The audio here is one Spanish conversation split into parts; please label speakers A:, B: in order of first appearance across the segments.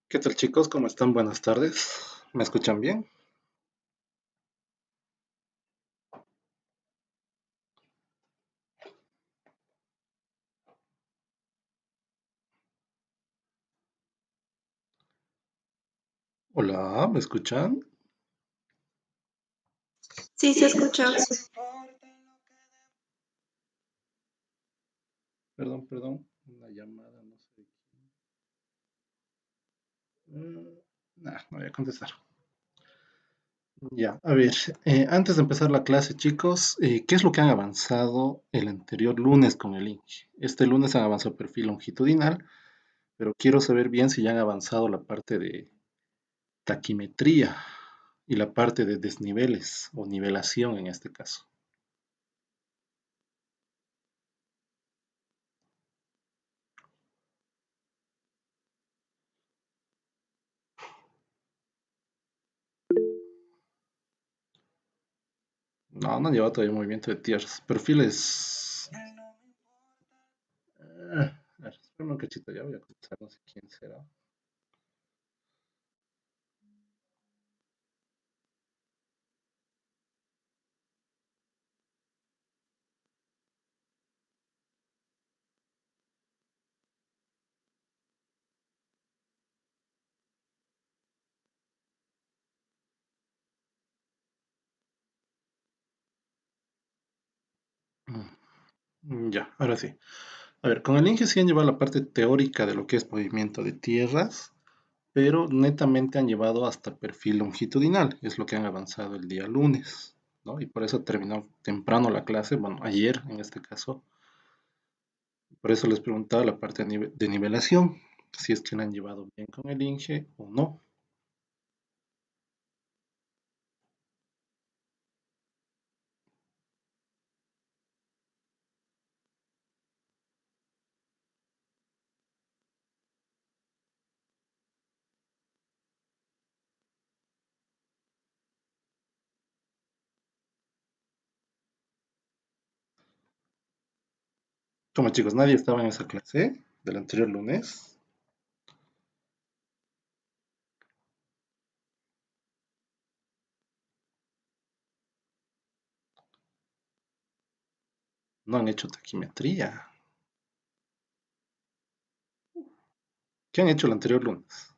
A: ¿Qué tal chicos? ¿Cómo están? Buenas tardes. ¿Me escuchan bien? Hola, ¿me escuchan?
B: Sí, se escucha.
A: Perdón, una llamada, no sé. No voy a contestar. Ya, a ver, antes de empezar la clase, chicos, ¿qué es lo que han avanzado el anterior lunes con el INGE? Este lunes han avanzado perfil longitudinal, pero quiero saber bien si ya han avanzado la parte de taquimetría y la parte de desniveles o nivelación en este caso. No, no han llevado todavía movimiento de tierras. Perfiles. A ver, espera un cachito, ya voy a contestar, no sé quién será. Ya, ahora sí. A ver, con el Inge sí han llevado la parte teórica de lo que es movimiento de tierras, pero netamente han llevado hasta perfil longitudinal, es lo que han avanzado el día lunes, ¿no? Y por eso terminó temprano la clase, bueno, ayer en este caso. Por eso les preguntaba la parte de nivelación, si es que la han llevado bien con el Inge o no. Como chicos, nadie estaba en esa clase del anterior lunes. No han hecho taquimetría. ¿Qué han hecho el anterior lunes?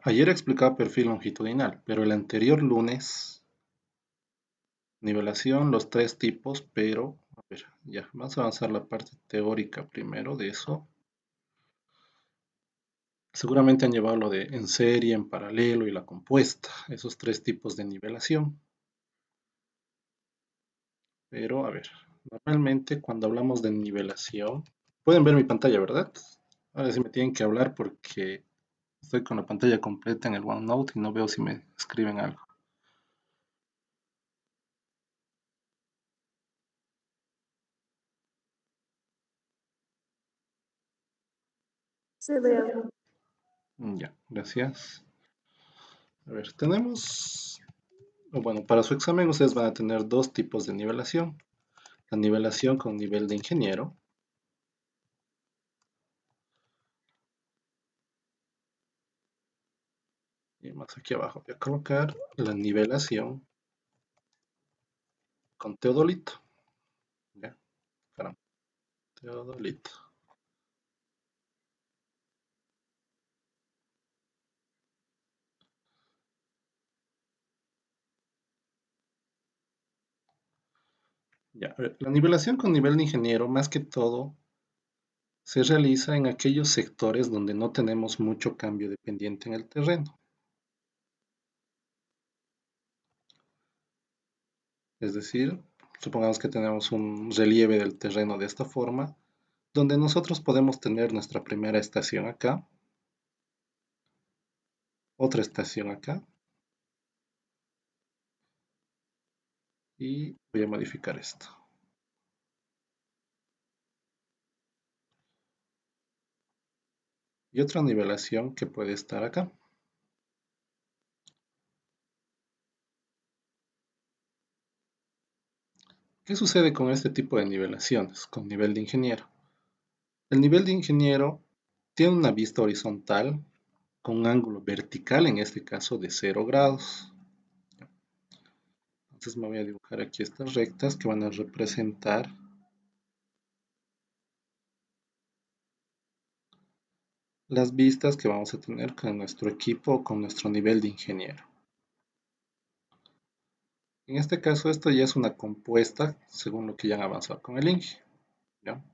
A: Ayer explicaba perfil longitudinal, pero el anterior lunes, nivelación, los tres tipos, pero, a ver, ya, vamos a avanzar la parte teórica primero de eso. Seguramente han llevado lo de en serie, en paralelo y la compuesta, esos tres tipos de nivelación. Pero, a ver, normalmente cuando hablamos de nivelación, pueden ver mi pantalla, ¿verdad? Ahora sí me tienen que hablar porque estoy con la pantalla completa en el OneNote y no veo si me escriben algo.
B: Se ve.
A: Ya, gracias. A ver, tenemos, o bueno, para su examen ustedes van a tener dos tipos de nivelación. La nivelación con nivel de ingeniero, y más aquí abajo voy a colocar la nivelación con teodolito. Ya, caramba, teodolito. Ya, a ver, la nivelación con nivel de ingeniero, más que todo, se realiza en aquellos sectores donde no tenemos mucho cambio de pendiente en el terreno. Es decir, supongamos que tenemos un relieve del terreno de esta forma, donde nosotros podemos tener nuestra primera estación acá, otra estación acá, y voy a modificar esto. y otra nivelación que puede estar acá. ¿Qué sucede con este tipo de nivelaciones, con nivel de ingeniero? El nivel de ingeniero tiene una vista horizontal con un ángulo vertical, en este caso de 0 grados. Entonces me voy a dibujar aquí estas rectas que van a representar las vistas que vamos a tener con nuestro equipo o con nuestro nivel de ingeniero. En este caso, esto ya es una compuesta según lo que ya han avanzado con el INGE. ¿Ya?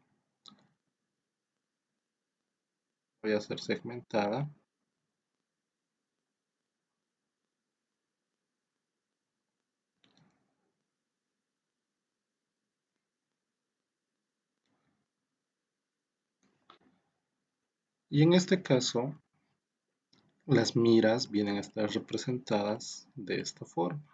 A: Voy a hacer segmentada. Y en este caso, las miras vienen a estar representadas de esta forma.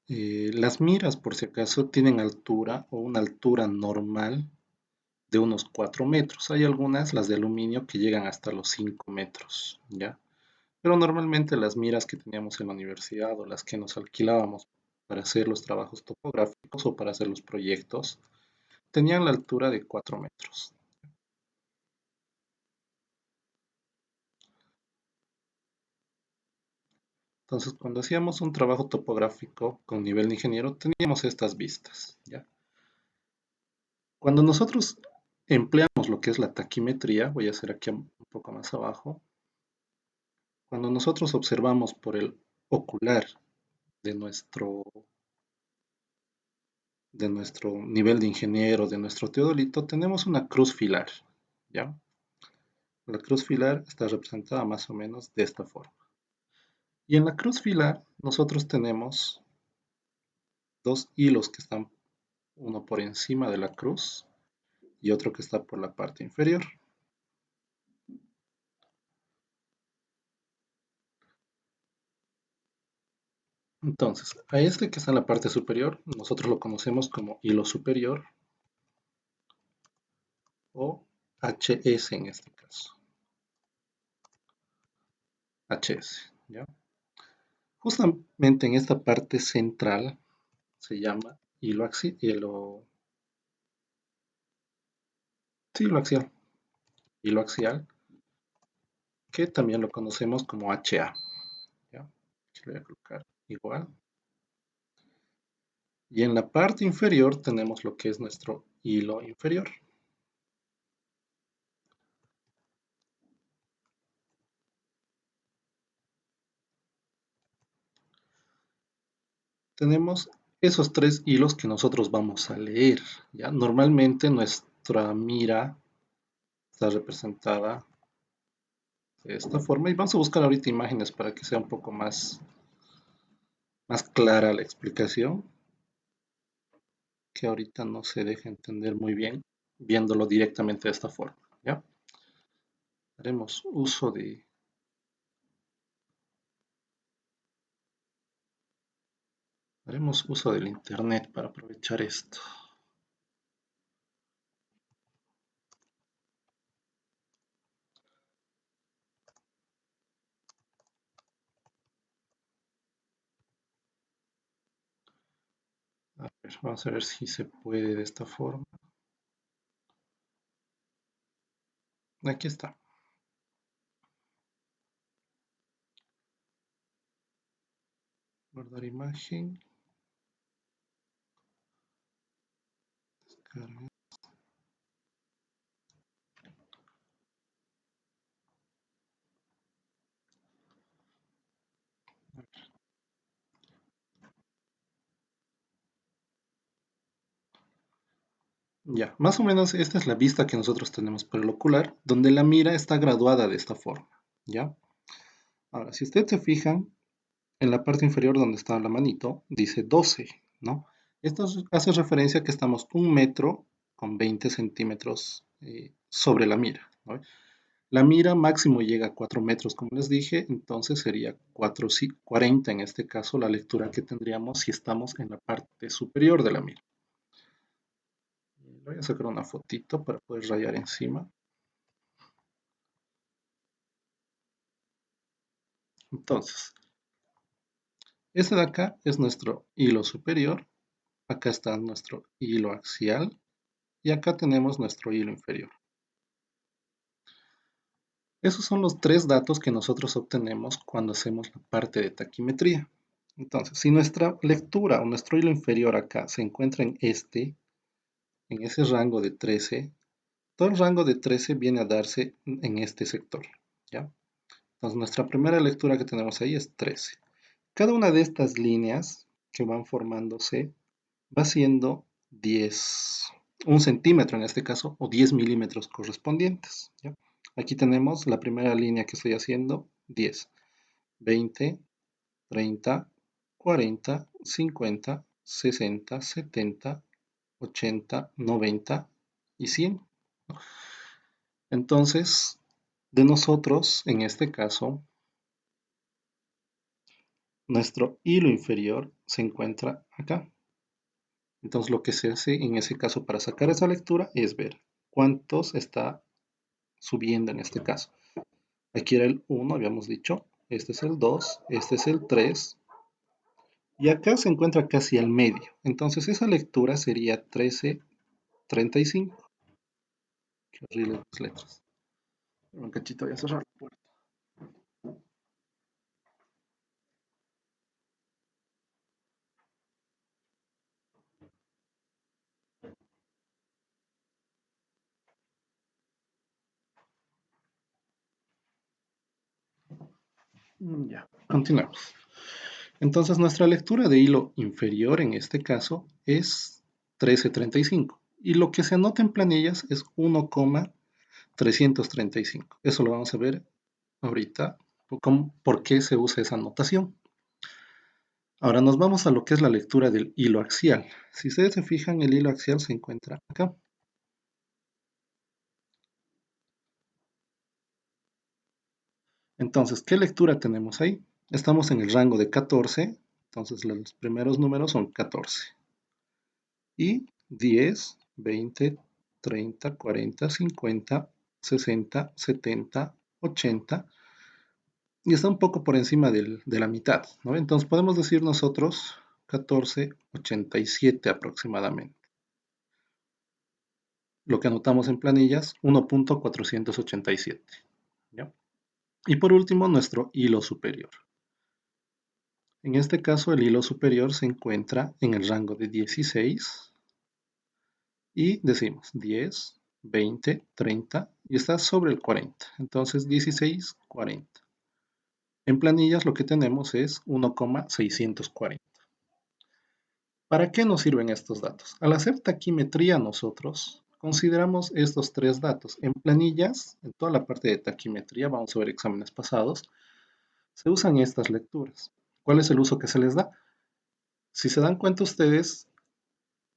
A: Las miras, por si acaso, tienen altura o una altura normal de unos 4 metros. Hay algunas, las de aluminio, que llegan hasta los 5 metros, ¿ya? Pero normalmente las miras que teníamos en la universidad o las que nos alquilábamos para hacer los trabajos topográficos o para hacer los proyectos, tenían la altura de 4 metros. Entonces, cuando hacíamos un trabajo topográfico con nivel de ingeniero, teníamos estas vistas, ¿ya? Cuando nosotros empleamos lo que es la taquimetría, voy a hacer aquí un poco más abajo, cuando nosotros observamos por el ocular de nuestro nivel de ingeniero, de nuestro teodolito, tenemos una cruz filar, ¿ya? La cruz filar está representada más o menos de esta forma. Y en la cruz filar nosotros tenemos dos hilos que están uno por encima de la cruz y otro que está por la parte inferior. Entonces, a este que está en la parte superior, nosotros lo conocemos como hilo superior o HS en este caso. HS, ¿ya? Justamente en esta parte central se llama hilo axial, sí, hilo axial, que también lo conocemos como HA, ¿ya? Aquí le voy a colocar igual. Y en la parte inferior tenemos lo que es nuestro hilo inferior. Tenemos esos tres hilos que nosotros vamos a leer, ¿ya? Normalmente nuestra mira está representada de esta forma y vamos a buscar ahorita imágenes para que sea un poco más clara la explicación, que ahorita no se deja entender muy bien viéndolo directamente de esta forma, ¿ya? Haremos uso haremos uso del internet para aprovechar esto. A ver, vamos a ver si se puede de esta forma. Aquí está. Guardar imagen. Descarga. Ya, más o menos esta es la vista que nosotros tenemos por el ocular, donde la mira está graduada de esta forma, ¿ya? Ahora, si ustedes se fijan, en la parte inferior donde está la manito, dice 12, ¿no? Esto hace referencia a que estamos 1 metro con 20 centímetros sobre la mira, ¿no? La mira máximo llega a 4 metros, como les dije, entonces sería 40 en este caso la lectura que tendríamos si estamos en la parte superior de la mira. Voy a sacar una fotito para poder rayar encima. Entonces, este de acá es nuestro hilo superior, acá está nuestro hilo axial y acá tenemos nuestro hilo inferior. Esos son los tres datos que nosotros obtenemos cuando hacemos la parte de taquimetría. Entonces, si nuestra lectura o nuestro hilo inferior acá se encuentra en ese rango de 13, todo el rango de 13 viene a darse en este sector, ¿ya? Entonces, nuestra primera lectura que tenemos ahí es 13. Cada una de estas líneas que van formándose va siendo 10, 1 centímetro en este caso, o 10 milímetros correspondientes, ¿ya? Aquí tenemos la primera línea que estoy haciendo, 10, 20, 30, 40, 50, 60, 70, 80, 90 y 100. Entonces, de nosotros, en este caso, nuestro hilo inferior se encuentra acá. Entonces, lo que se hace en ese caso para sacar esa lectura es ver cuántos está subiendo en este caso. Aquí era el 1, habíamos dicho. Este es el 2, este es el 3. Y acá se encuentra casi al medio. Entonces, esa lectura sería 13:35. Qué horrible las letras. Un cachito, voy a cerrar la puerta. Ya, continuamos. Entonces, nuestra lectura de hilo inferior en este caso es 13:35. Y lo que se anota en planillas es 1,335. Eso lo vamos a ver ahorita, por qué se usa esa notación. Ahora nos vamos a lo que es la lectura del hilo axial. Si ustedes se fijan, el hilo axial se encuentra acá. Entonces, ¿qué lectura tenemos ahí? Estamos en el rango de 14, entonces los primeros números son 14. Y 10, 20, 30, 40, 50, 60, 70, 80, y está un poco por encima de la mitad, ¿no? Entonces podemos decir nosotros 14,87 aproximadamente. Lo que anotamos en planillas, 1,487. ¿Ya? Y por último, nuestro hilo superior. En este caso, el hilo superior se encuentra en el rango de 16 y decimos 10, 20, 30 y está sobre el 40. Entonces, 16, 40. En planillas lo que tenemos es 1,640. ¿Para qué nos sirven estos datos? Al hacer taquimetría nosotros consideramos estos tres datos. En planillas, en toda la parte de taquimetría, vamos a ver exámenes pasados, se usan estas lecturas. ¿Cuál es el uso que se les da? Si se dan cuenta ustedes,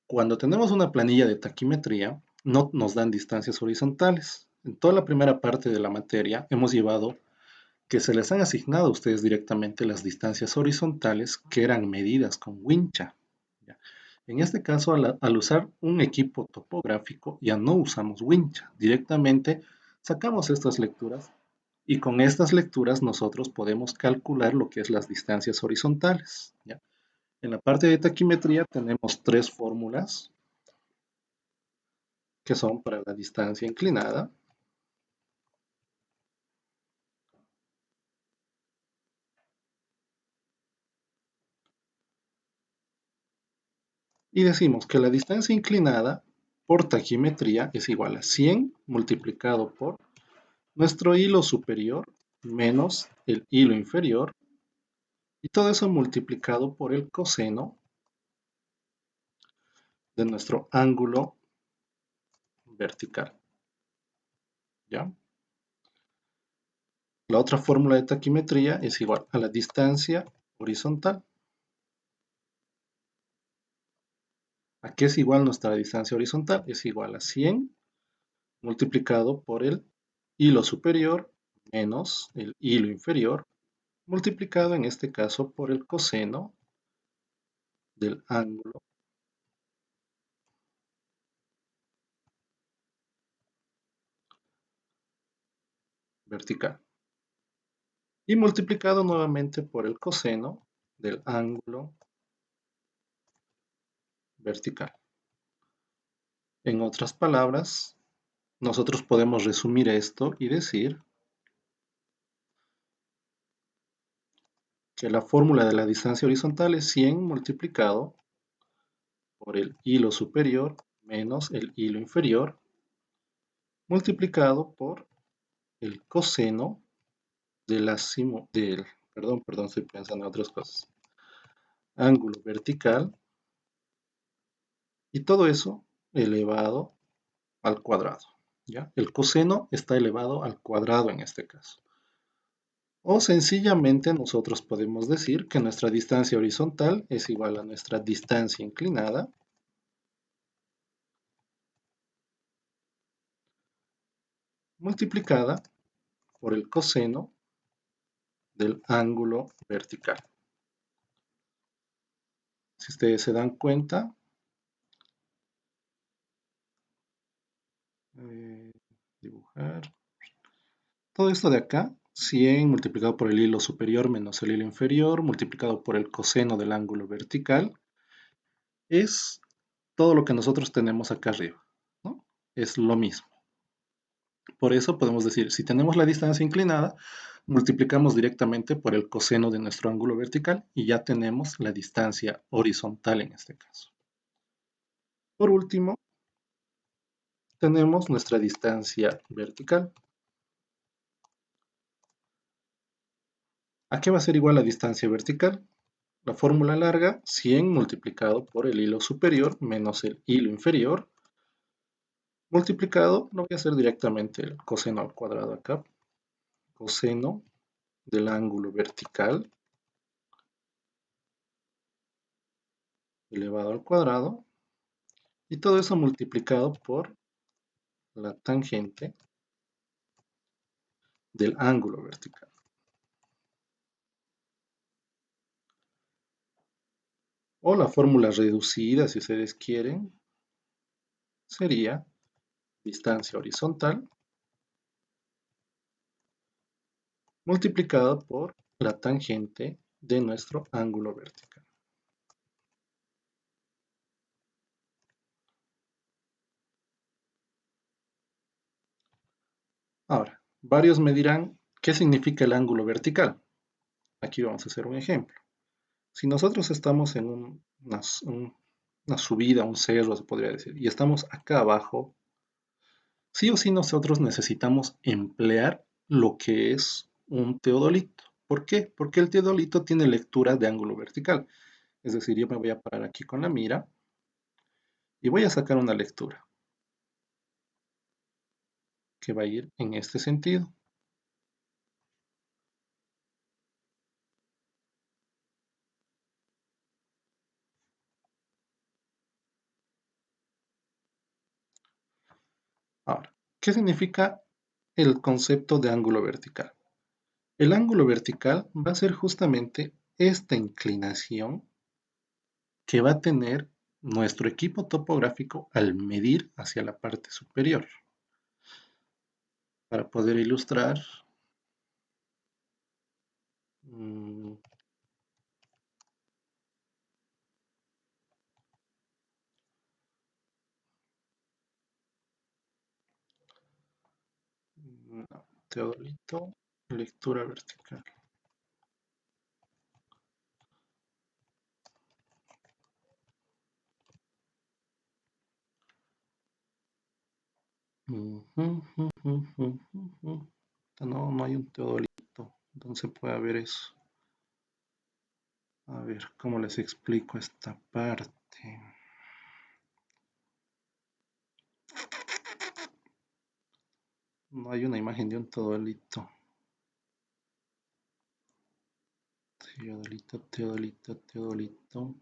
A: cuando tenemos una planilla de taquimetría, no nos dan distancias horizontales. En toda la primera parte de la materia hemos llevado que se les han asignado a ustedes directamente las distancias horizontales que eran medidas con wincha. ¿Ya? En este caso, al usar un equipo topográfico, ya no usamos wincha. Directamente sacamos estas lecturas y con estas lecturas nosotros podemos calcular lo que es las distancias horizontales. ¿Ya? En la parte de taquimetría tenemos tres fórmulas que son para la distancia inclinada, y decimos que la distancia inclinada por taquimetría es igual a 100 multiplicado por nuestro hilo superior menos el hilo inferior, y todo eso multiplicado por el coseno de nuestro ángulo vertical. ¿Ya? La otra fórmula de taquimetría es igual a la distancia horizontal ¿A qué es igual nuestra distancia horizontal? Es igual a 100 multiplicado por el hilo superior menos el hilo inferior, multiplicado en este caso por el coseno del ángulo vertical. Y multiplicado nuevamente por el coseno del ángulo vertical. En otras palabras, nosotros podemos resumir esto y decir que la fórmula de la distancia horizontal es 100 multiplicado por el hilo superior menos el hilo inferior, multiplicado por el coseno del perdón, estoy pensando en otras cosas, ángulo vertical, y todo eso elevado al cuadrado, ¿ya? El coseno está elevado al cuadrado en este caso. O sencillamente nosotros podemos decir que nuestra distancia horizontal es igual a nuestra distancia inclinada multiplicada por el coseno del ángulo vertical. Si ustedes se dan cuenta, eh, dibujar, todo esto de acá, 100 multiplicado por el hilo superior menos el hilo inferior, multiplicado por el coseno del ángulo vertical, es todo lo que nosotros tenemos acá arriba, ¿no? Es lo mismo. Por eso podemos decir, si tenemos la distancia inclinada, multiplicamos directamente por el coseno de nuestro ángulo vertical y ya tenemos la distancia horizontal en este caso. Por último, tenemos nuestra distancia vertical. ¿A qué va a ser igual la distancia vertical? La fórmula larga, 100 multiplicado por el hilo superior menos el hilo inferior, multiplicado, lo voy a hacer directamente el coseno al cuadrado acá, coseno del ángulo vertical elevado al cuadrado, y todo eso multiplicado por la tangente del ángulo vertical. O la fórmula reducida, si ustedes quieren, sería distancia horizontal multiplicado por la tangente de nuestro ángulo vertical. Ahora, varios me dirán, ¿qué significa el ángulo vertical? Aquí vamos a hacer un ejemplo. Si nosotros estamos en una subida, un cerro, se podría decir, y estamos acá abajo, sí o sí nosotros necesitamos emplear lo que es un teodolito. ¿Por qué? Porque el teodolito tiene lectura de ángulo vertical. Es decir, yo me voy a parar aquí con la mira y voy a sacar una lectura que va a ir en este sentido. Ahora, ¿qué significa el concepto de ángulo vertical? El ángulo vertical va a ser justamente esta inclinación que va a tener nuestro equipo topográfico al medir hacia la parte superior. Para poder ilustrar, mm, no, teodolito, lectura vertical. No, no hay un teodolito. ¿Dónde se puede ver eso? A ver, ¿cómo les explico esta parte? No hay una imagen de un teodolito. Teodolito, teodolito, teodolito.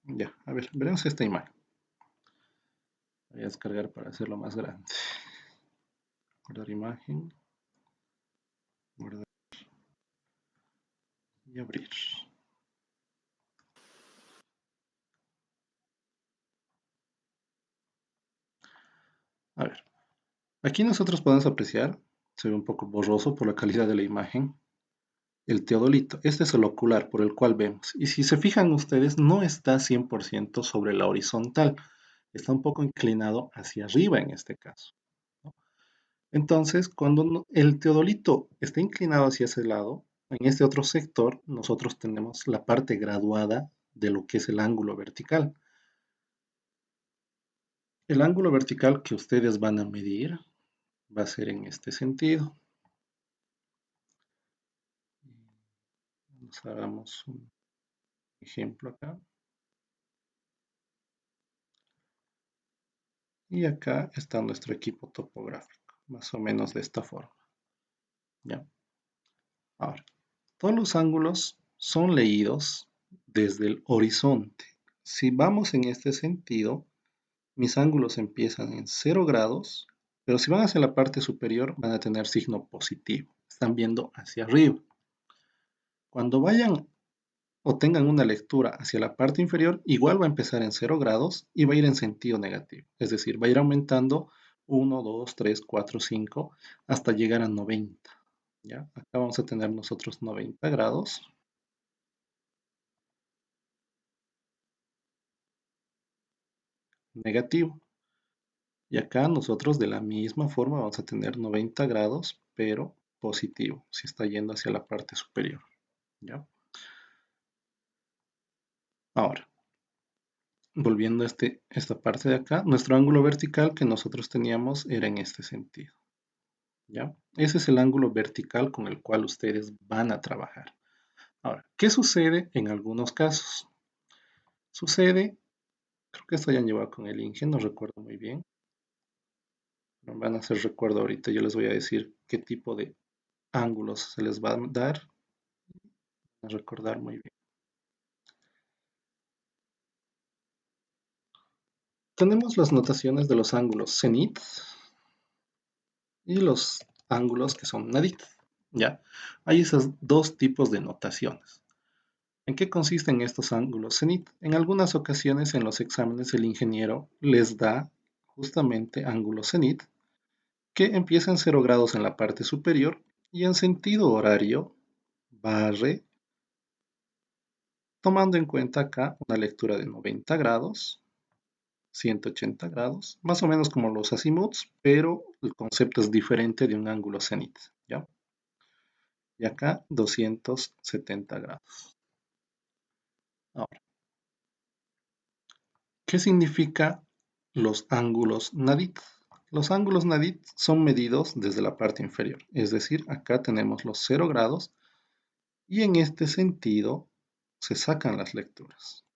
A: Ya, a ver, veremos esta imagen. Voy a descargar para hacerlo más grande. Guardar imagen, guardar y abrir. A ver, aquí nosotros podemos apreciar, se ve un poco borroso por la calidad de la imagen, el teodolito. Este es el ocular por el cual vemos. Y si se fijan ustedes, no está 100% sobre la horizontal, está un poco inclinado hacia arriba en este caso, ¿no? Entonces, cuando el teodolito está inclinado hacia ese lado, en este otro sector, nosotros tenemos la parte graduada de lo que es el ángulo vertical. El ángulo vertical que ustedes van a medir va a ser en este sentido. Hagamos un ejemplo acá. Y acá está nuestro equipo topográfico, más o menos de esta forma. ¿Ya? Ahora, todos los ángulos son leídos desde el horizonte. Si vamos en este sentido, mis ángulos empiezan en 0 grados, pero si van hacia la parte superior van a tener signo positivo. Están viendo hacia arriba. Cuando vayan o tengan una lectura hacia la parte inferior, igual va a empezar en 0 grados y va a ir en sentido negativo. Es decir, va a ir aumentando 1, 2, 3, 4, 5 hasta llegar a 90. ¿Ya? Acá vamos a tener nosotros 90 grados. Negativo. Y acá nosotros de la misma forma vamos a tener 90 grados, pero positivo, si está yendo hacia la parte superior. ¿Ya? Ahora, volviendo a esta parte de acá, nuestro ángulo vertical que nosotros teníamos era en este sentido. ¿Ya? Ese es el ángulo vertical con el cual ustedes van a trabajar. Ahora, ¿qué sucede en algunos casos? Sucede, creo que esto ya han llevado con el Inge, no recuerdo muy bien. No van a hacer recuerdo ahorita, yo les voy a decir qué tipo de ángulos se les va a dar. A recordar muy bien. Tenemos las notaciones de los ángulos cenit y los ángulos que son nadit. ¿Ya? Hay esos dos tipos de notaciones. ¿En qué consisten estos ángulos cenit? En algunas ocasiones en los exámenes el ingeniero les da justamente ángulos cenit que empiezan 0 grados en la parte superior y en sentido horario barre tomando en cuenta acá una lectura de 90 grados, 180 grados, más o menos como los azimuts, pero el concepto es diferente de un ángulo cenit, ¿ya? Y acá 270 grados. Ahora, ¿qué significa los ángulos nadit? Los ángulos nadit son medidos desde la parte inferior, es decir, acá tenemos los 0 grados y en este sentido se sacan las lecturas,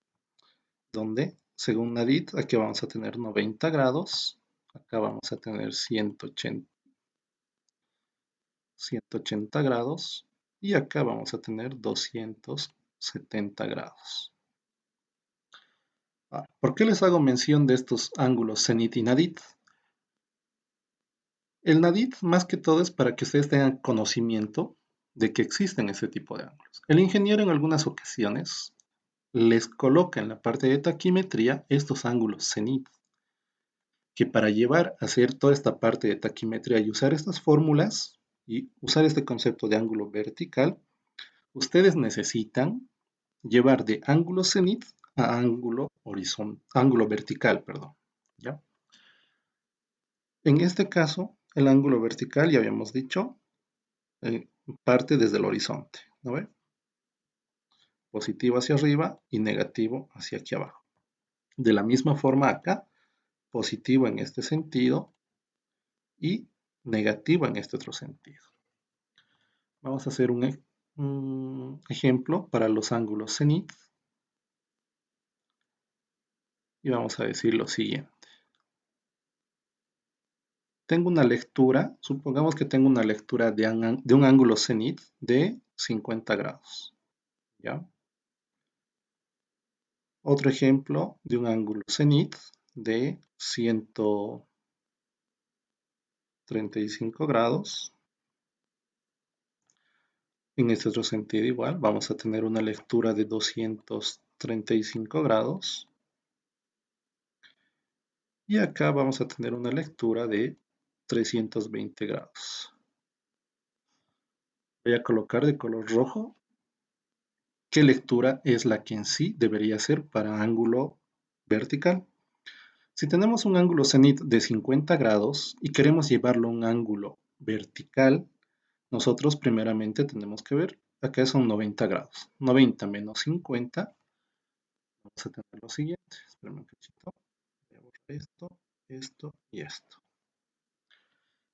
A: donde según nadit aquí vamos a tener 90 grados, acá vamos a tener 180 grados y acá vamos a tener 270 grados. Ahora, ¿por qué les hago mención de estos ángulos cenit y nadit? El nadit más que todo es para que ustedes tengan conocimiento de que existen ese tipo de ángulos. El ingeniero en algunas ocasiones les coloca en la parte de taquimetría estos ángulos cenit, que para llevar a hacer toda esta parte de taquimetría y usar estas fórmulas y usar este concepto de ángulo vertical, ustedes necesitan llevar de ángulo cenit a ángulo horizontal, ángulo vertical, perdón, ¿ya? En este caso, el ángulo vertical, ya habíamos dicho, parte desde el horizonte, ¿no ve? Positivo hacia arriba y negativo hacia aquí abajo. De la misma forma acá, positivo en este sentido y negativo en este otro sentido. Vamos a hacer un ejemplo para los ángulos cenit y vamos a decir lo siguiente. Tengo una lectura, supongamos que tengo una lectura de un ángulo cenit de 50 grados. ¿Ya? Otro ejemplo de un ángulo cenit de 135 grados. En este otro sentido igual, vamos a tener una lectura de 235 grados. Y acá vamos a tener una lectura de 320 grados. Voy a colocar de color rojo qué lectura es la que en sí debería ser para ángulo vertical. Si tenemos un ángulo cenit de 50 grados y queremos llevarlo a un ángulo vertical, nosotros primeramente tenemos que ver, acá son 90 grados. 90 menos 50, vamos a tener lo siguiente. Espérame un cachito. Voy a borrar esto y esto.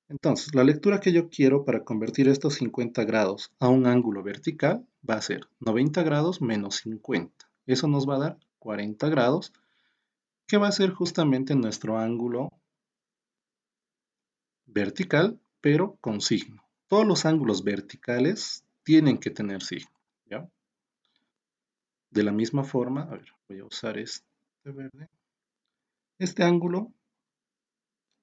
A: Entonces, la lectura que yo quiero para convertir estos 50 grados a un ángulo vertical va a ser 90 grados menos 50. Eso nos va a dar 40 grados, que va a ser justamente nuestro ángulo vertical, pero con signo. Todos los ángulos verticales tienen que tener signo, ¿ya? De la misma forma, a ver, voy a usar este verde. Este ángulo,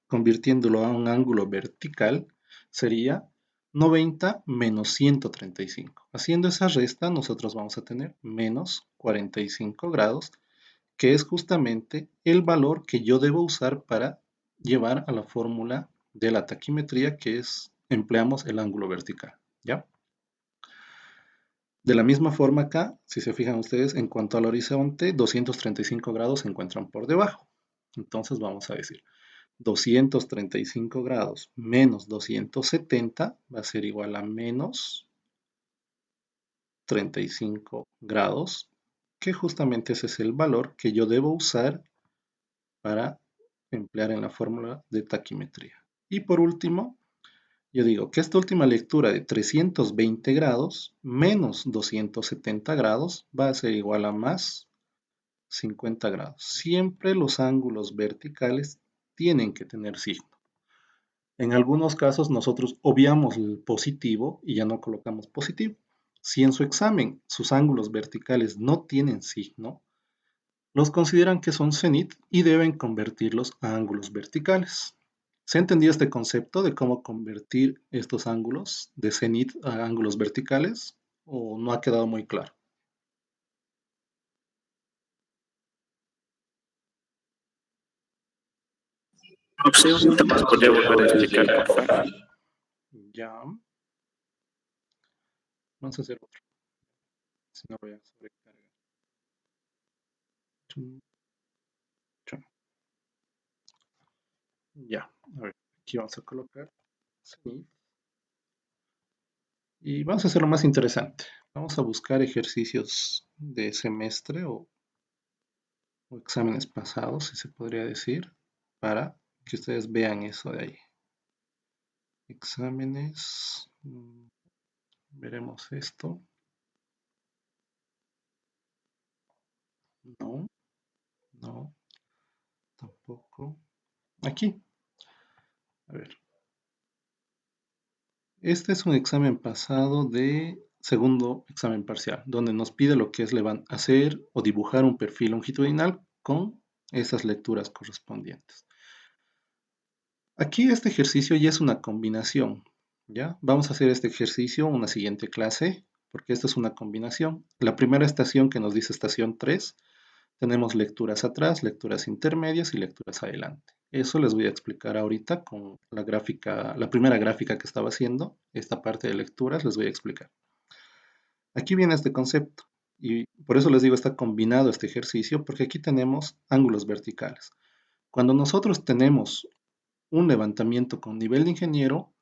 A: convirtiéndolo a un ángulo vertical, sería 90 menos 135. Haciendo esa resta, nosotros vamos a tener menos 45 grados, que es justamente el valor que yo debo usar para llevar a la fórmula de la taquimetría, que es, empleamos el ángulo vertical, ¿ya? De la misma forma acá, si se fijan ustedes, en cuanto al horizonte, 235 grados se encuentran por debajo. Entonces vamos a decir, 235 grados menos 270 va a ser igual a menos 35 grados, que justamente ese es el valor que yo debo usar para emplear en la fórmula de taquimetría. Y por último, yo digo que esta última lectura de 320 grados menos 270 grados va a ser igual a más 50 grados. Siempre los ángulos verticales tienen que tener signo. En algunos casos nosotros obviamos el positivo y ya no colocamos positivo. Si en su examen sus ángulos verticales no tienen signo, los consideran que son cenit y deben convertirlos a ángulos verticales. ¿Se ha entendido este concepto de cómo convertir estos ángulos de cenit a ángulos verticales o no ha quedado muy claro?
C: Sí, un poquito más, podría volver a explicar, por favor.
A: Ya, vamos a hacer otro, si no voy a sobrecargar. Chum, chum. Ya, a ver, aquí vamos a colocar cenit. Y vamos a hacerlo más interesante. Vamos a buscar ejercicios de semestre o exámenes pasados, si se podría decir, para que ustedes vean eso de ahí. Exámenes, veremos esto. No, no, tampoco. Aquí, a ver. Este es un examen pasado de segundo examen parcial, donde nos pide lo que es hacer o dibujar un perfil longitudinal con esas lecturas correspondientes. Aquí este ejercicio ya es una combinación, ¿ya? Vamos a hacer este ejercicio en una siguiente clase, porque esta es una combinación. La primera estación que nos dice estación 3, tenemos lecturas atrás, lecturas intermedias y lecturas adelante. Eso les voy a explicar ahorita con la gráfica, la primera gráfica que estaba haciendo, esta parte de lecturas les voy a explicar. Aquí viene este concepto y por eso les digo está combinado este ejercicio, porque aquí tenemos ángulos verticales. Cuando nosotros tenemos un levantamiento con nivel de ingeniero,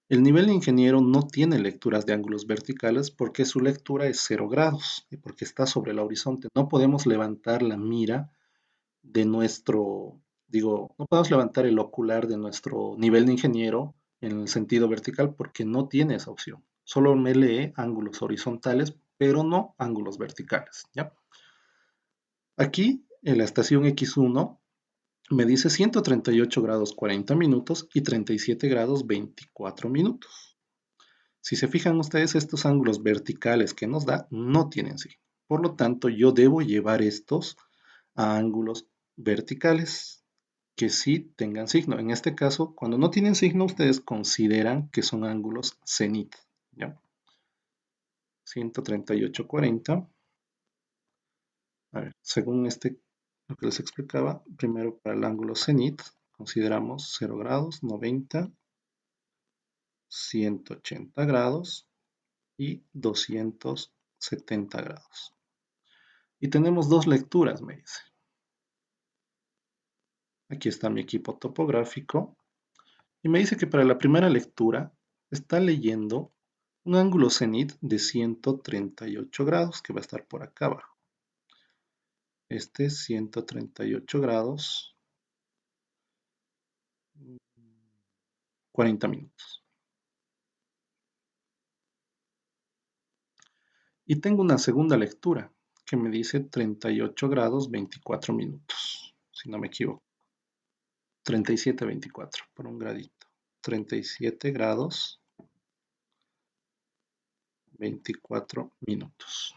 A: el nivel de ingeniero no tiene lecturas de ángulos verticales porque su lectura es 0 grados y porque está sobre el horizonte. No podemos levantar la mira de nuestro, digo, no podemos levantar el ocular de nuestro nivel de ingeniero en el sentido vertical porque no tiene esa opción. Solo me lee ángulos horizontales, pero no ángulos verticales, ¿ya? Aquí, en la estación X1, me dice 138 grados 40 minutos y 37 grados 24 minutos. Si se fijan ustedes, estos ángulos verticales que nos da no tienen signo. Por lo tanto, yo debo llevar estos a ángulos verticales que sí tengan signo. En este caso, cuando no tienen signo, ustedes consideran que son ángulos cenit, ¿ya? 138,40. A ver, según lo que les explicaba, primero para el ángulo cenit, consideramos 0 grados, 90, 180 grados y 270 grados. Y tenemos dos lecturas, me dice. Aquí está mi equipo topográfico. Y me dice que para la primera lectura está leyendo un ángulo cenit de 138 grados, que va a estar por acá abajo. Este es 138 grados, 40 minutos. Y tengo una segunda lectura que me dice 38 grados 24 minutos, si no me equivoco. 37,24 por un gradito. 37 grados 24 minutos.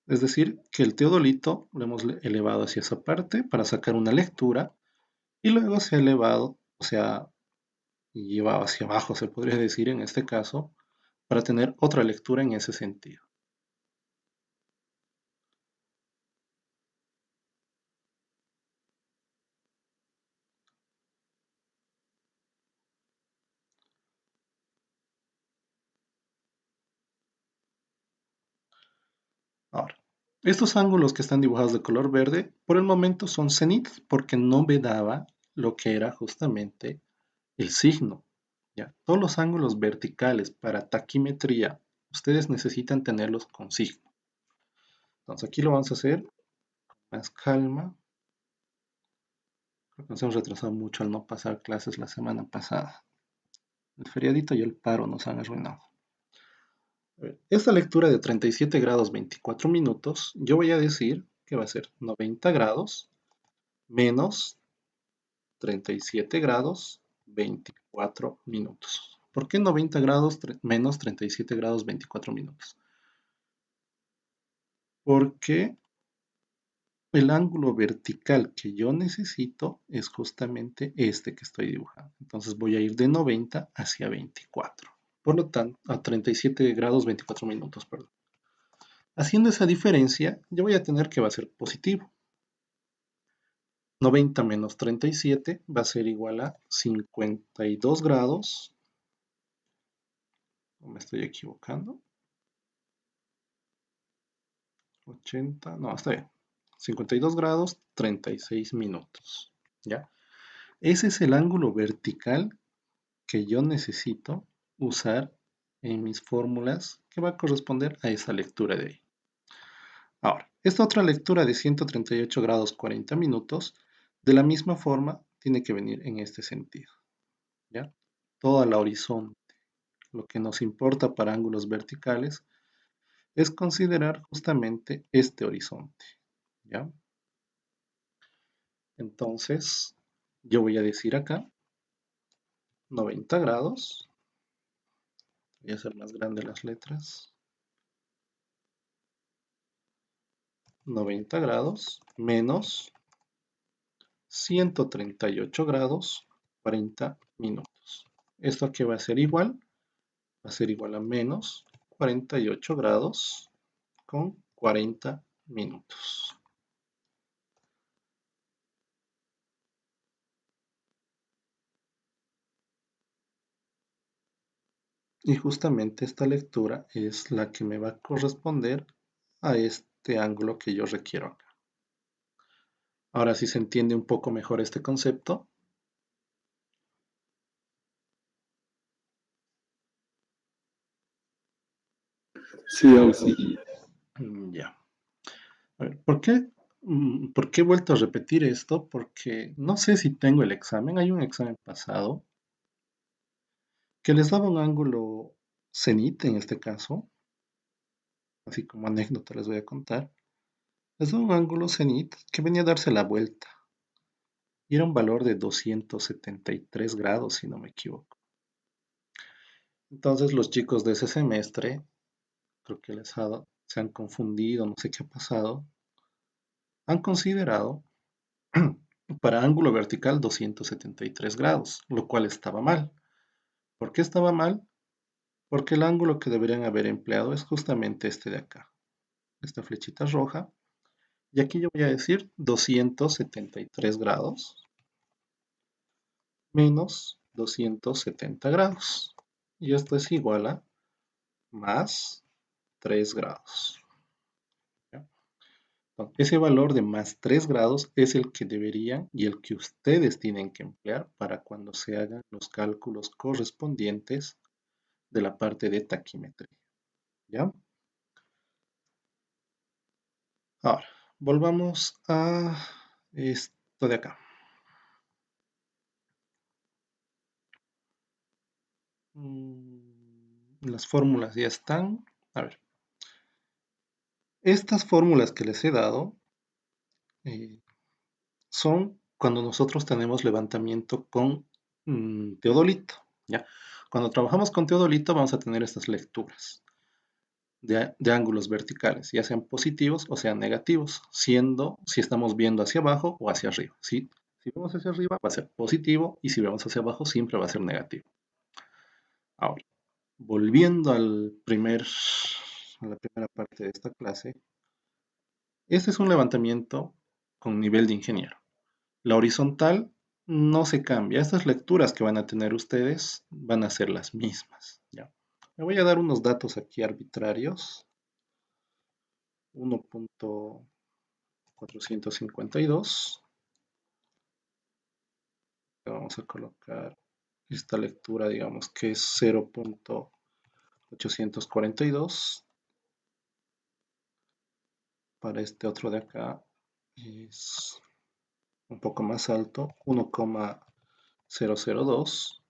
A: Es decir, que el teodolito lo hemos elevado hacia esa parte para sacar una lectura y luego se ha elevado, o sea, llevado hacia abajo, se podría decir en este caso, para tener otra lectura en ese sentido. Ahora, estos ángulos que están dibujados de color verde, por el momento son cenit porque no me daba lo que era justamente el signo. ¿Ya? Todos los ángulos verticales para taquimetría, ustedes necesitan tenerlos con signo. Entonces aquí lo vamos a hacer con más calma. Creo que nos hemos retrasado mucho al no pasar clases la semana pasada. El feriadito y el paro nos han arruinado. A ver, esta lectura de 37 grados 24 minutos, yo voy a decir que va a ser 90 grados menos 37 grados 24 minutos. ¿Por qué 90 grados menos 37 grados 24 minutos? Porque el ángulo vertical que yo necesito es justamente este que estoy dibujando. Entonces voy a ir de 90 hacia 24. Por lo tanto, a 37 grados 24 minutos, perdón. Haciendo esa diferencia, yo voy a tener que va a ser positivo. 90 menos 37 va a ser igual a 52 grados. ¿No me estoy equivocando? 80, no, está bien. 52 grados, 36 minutos. ¿Ya? Ese es el ángulo vertical que yo necesito usar en mis fórmulas que va a corresponder a esa lectura de ahí. Ahora, esta otra lectura de 138 grados 40 minutos, de la misma forma, tiene que venir en este sentido. ¿Ya? Toda la horizonte. Lo que nos importa para ángulos verticales es considerar justamente este horizonte. ¿Ya? Entonces, yo voy a decir acá 90 grados. Voy a hacer más grandes las letras. 90 grados menos 138 grados 40 minutos. ¿Esto aquí va a ser igual? Va a ser igual a menos 48 grados con 40 minutos. Y justamente esta lectura es la que me va a corresponder a este ángulo que yo requiero acá. Ahora sí se entiende un poco mejor este concepto.
C: Sí, aún sí.
A: Ya. A ver, ¿por qué he vuelto a repetir esto? Porque no sé si tengo el examen. Hay un examen pasado que les daba un ángulo cenit en este caso, así como anécdota les voy a contar. Les daba un ángulo cenit que venía a darse la vuelta y era un valor de 273 grados, si no me equivoco. Entonces los chicos de ese semestre, creo que se han confundido, no sé qué ha pasado, han considerado para ángulo vertical 273 grados, lo cual estaba mal. ¿Por qué estaba mal? Porque el ángulo que deberían haber empleado es justamente este de acá, esta flechita roja. Y aquí yo voy a decir 273 grados menos 270 grados. Y esto es igual a más 3 grados. ¿Ya? Ese valor de más 3 grados es el que deberían y el que ustedes tienen que emplear para cuando se hagan los cálculos correspondientes de la parte de taquimetría. ¿Ya? Ahora, volvamos a esto de acá. Las fórmulas ya están. A ver, estas fórmulas que les he dado eh, son cuando nosotros tenemos levantamiento con teodolito, ¿ya? Cuando trabajamos con teodolito vamos a tener estas lecturas de ángulos verticales, ya sean positivos o sean negativos, siendo si estamos viendo hacia abajo o hacia arriba, ¿sí? Si vemos hacia arriba va a ser positivo y si vemos hacia abajo siempre va a ser negativo. Ahora, volviendo a la primera parte de esta clase, este es un levantamiento con nivel de ingeniero. La horizontal no se cambia. Estas lecturas que van a tener ustedes van a ser las mismas. ¿Ya? Me voy a dar unos datos aquí arbitrarios. 1.452. Vamos a colocar esta lectura, digamos que es 0.842. Para este otro de acá es un poco más alto, 1.002.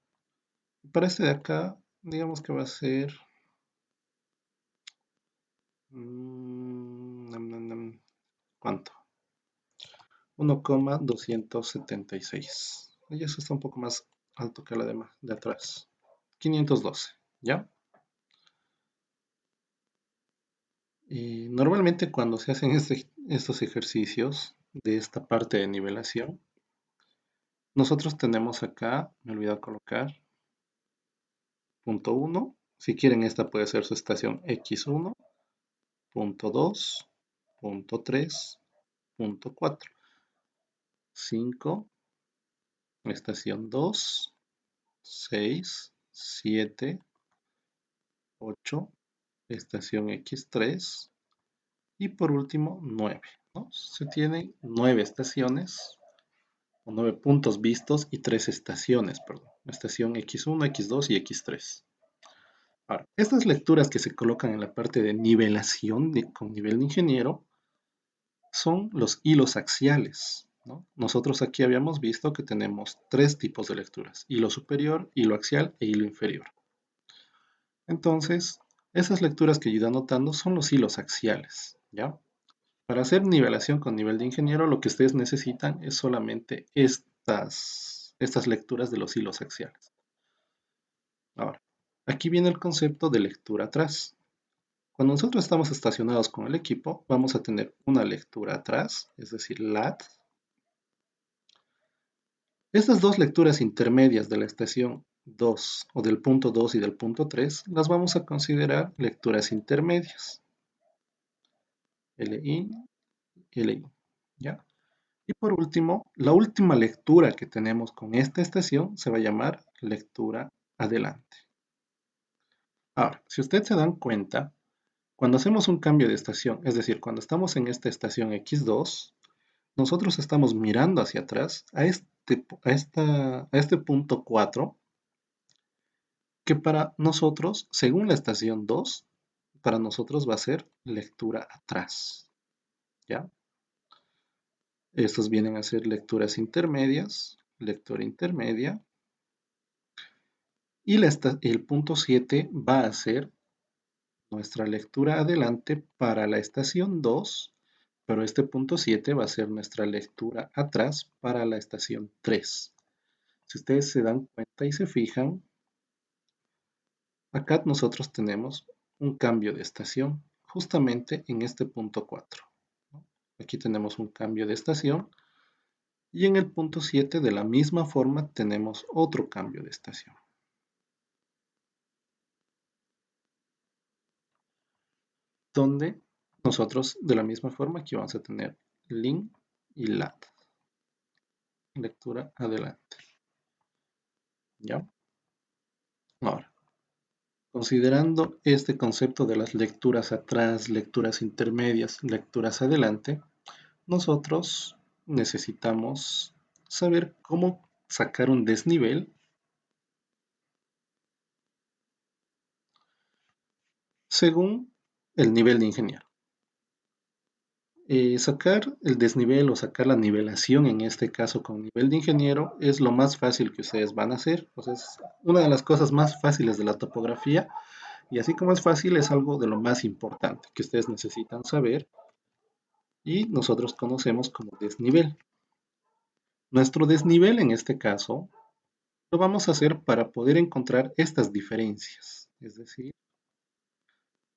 A: Para este de acá, digamos que va a ser ¿cuánto? 1.276. Y eso está un poco más alto que la de atrás. 512, ¿ya? Y normalmente cuando se hacen estos ejercicios de esta parte de nivelación, nosotros tenemos acá, me olvidé colocar, punto 1. Si quieren, esta puede ser su estación X1, punto 2, punto 3, punto 4, 5, estación 2, 6, 7, 8, estación X3 y por último 9, ¿no? Se tienen 9 estaciones o 9 puntos vistos y 3 estaciones, perdón. Estación X1, X2 y X3. Ahora, estas lecturas que se colocan en la parte de nivelación con nivel de ingeniero son los hilos axiales, ¿no? Nosotros aquí habíamos visto que tenemos 3 tipos de lecturas: hilo superior, hilo axial e hilo inferior. Entonces, esas lecturas que yo he ido anotando son los hilos axiales, ¿ya? Para hacer nivelación con nivel de ingeniero, lo que ustedes necesitan es solamente estas lecturas de los hilos axiales. Ahora, aquí viene el concepto de lectura atrás. Cuando nosotros estamos estacionados con el equipo, vamos a tener una lectura atrás, es decir, LAT. Estas dos lecturas intermedias de la estación 2 o del punto 2 y del punto 3 las vamos a considerar lecturas intermedias. LI y LI, ¿ya? Y por último, la última lectura que tenemos con esta estación se va a llamar lectura adelante. Ahora, si ustedes se dan cuenta, cuando hacemos un cambio de estación, es decir, cuando estamos en esta estación X2, nosotros estamos mirando hacia atrás a este punto 4, que para nosotros, según la estación 2, para nosotros va a ser lectura atrás, ¿ya? Estos vienen a ser lecturas intermedias, lectura intermedia, y el punto 7 va a ser nuestra lectura adelante para la estación 2, pero este punto 7 va a ser nuestra lectura atrás para la estación 3. Si ustedes se dan cuenta y se fijan, acá nosotros tenemos un cambio de estación justamente en este punto 4, ¿no? aquí tenemos un cambio de estación. Y en el punto 7, de la misma forma, tenemos otro cambio de estación. Donde nosotros, de la misma forma, aquí vamos a tener lin y lat. Lectura adelante. ¿Ya? Ahora, considerando este concepto de las lecturas atrás, lecturas intermedias, lecturas adelante, nosotros necesitamos saber cómo sacar un desnivel según el nivel de ingeniero. Sacar el desnivel o sacar la nivelación, en este caso con nivel de ingeniero, es lo más fácil que ustedes van a hacer. O sea, es una de las cosas más fáciles de la topografía y así como es fácil, es algo de lo más importante que ustedes necesitan saber y nosotros conocemos como desnivel. Nuestro desnivel en este caso lo vamos a hacer para poder encontrar estas diferencias. Es decir,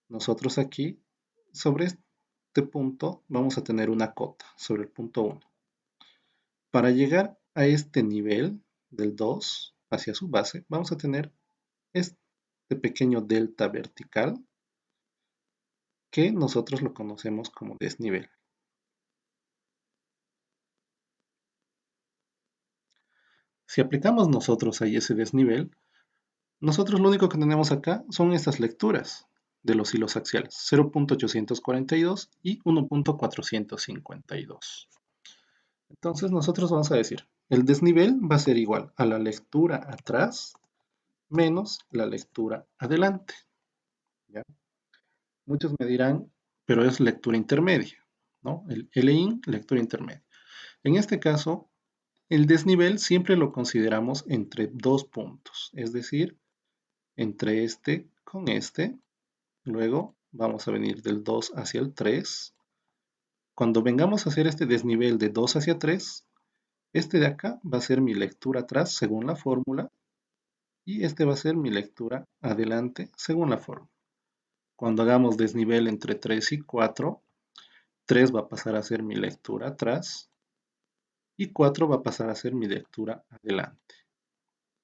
A: nosotros aquí sobre este punto vamos a tener una cota sobre el punto 1. Para llegar a este nivel del 2 hacia su base, vamos a tener este pequeño delta vertical que nosotros lo conocemos como desnivel. Si aplicamos nosotros ahí ese desnivel, nosotros lo único que tenemos acá son estas lecturas de los hilos axiales, 0.842 y 1.452. Entonces nosotros vamos a decir, el desnivel va a ser igual a la lectura atrás menos la lectura adelante. ¿Ya? Muchos me dirán, pero es lectura intermedia, ¿no? El LIN, lectura intermedia. En este caso, el desnivel siempre lo consideramos entre dos puntos, es decir, entre este con este. Luego vamos a venir del 2 hacia el 3. Cuando vengamos a hacer este desnivel de 2 hacia 3, este de acá va a ser mi lectura atrás según la fórmula y este va a ser mi lectura adelante según la fórmula. Cuando hagamos desnivel entre 3 y 4, 3 va a pasar a ser mi lectura atrás y 4 va a pasar a ser mi lectura adelante.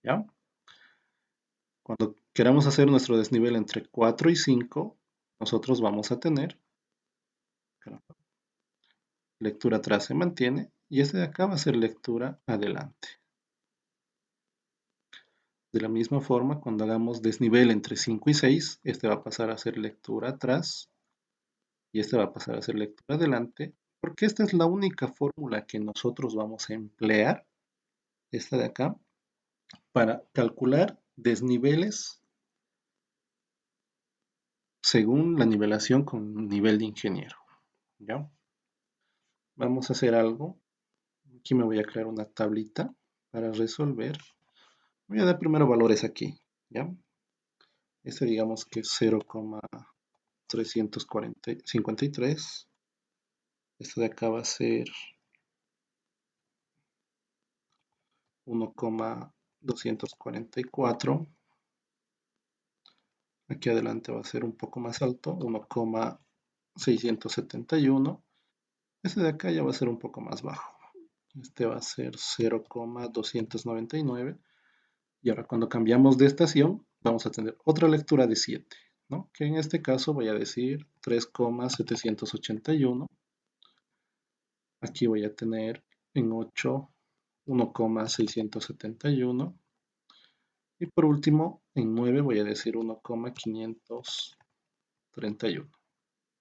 A: ¿Ya? Cuando queramos hacer nuestro desnivel entre 4 y 5, nosotros vamos a tener lectura atrás se mantiene y este de acá va a ser lectura adelante. De la misma forma, cuando hagamos desnivel entre 5 y 6, este va a pasar a ser lectura atrás y este va a pasar a ser lectura adelante, porque esta es la única fórmula que nosotros vamos a emplear, esta de acá, para calcular desniveles según la nivelación con nivel de ingeniero. ¿Ya? Vamos a hacer algo. Aquí me voy a crear una tablita para resolver. Voy a dar primero valores aquí. ¿Ya? Este digamos que es 0,353. Esto de acá va a ser 1,244. Aquí adelante va a ser un poco más alto, 1,671. Este de acá ya va a ser un poco más bajo. Este va a ser 0,299. Y ahora cuando cambiamos de estación, vamos a tener otra lectura de 7, ¿no? Que en este caso voy a decir 3,781. Aquí voy a tener en 8 1,671. Y por último, en 9 voy a decir 1,531.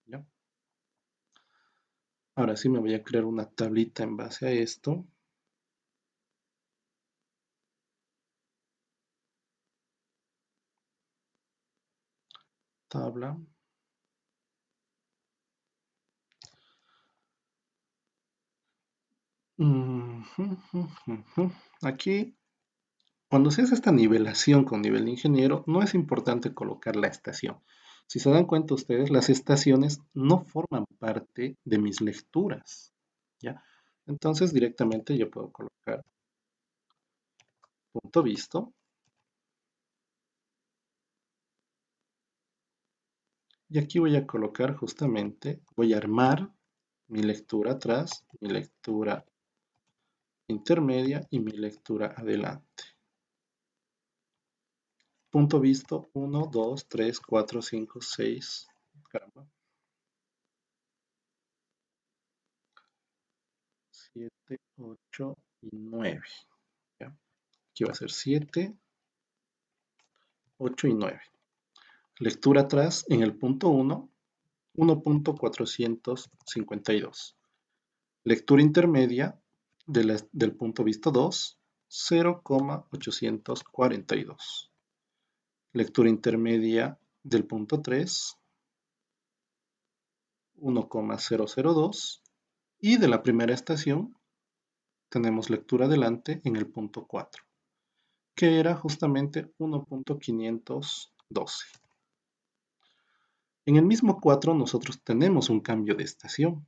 A: ¿Ya? Ahora sí me voy a crear una tablita en base a esto. Tabla. Aquí, cuando se hace esta nivelación con nivel de ingeniero, no es importante colocar la estación. Si se dan cuenta ustedes, las estaciones no forman parte de mis lecturas. ¿Ya? Entonces directamente yo puedo colocar punto visto. Y aquí voy a colocar justamente, voy a armar mi lectura atrás, mi lectura intermedia y mi lectura adelante. Punto visto 1, 2, 3, 4, 5, 6. Caramba. 7, 8 y 9. ¿Ya? Aquí va a ser 7, 8 y 9. Lectura atrás en el punto 1, 1.452. Lectura intermedia del punto visto 2, 0,842. Lectura intermedia del punto 3, 1,002. Y de la primera estación tenemos lectura adelante en el punto 4, que era justamente 1.512. En el mismo 4 nosotros tenemos un cambio de estación.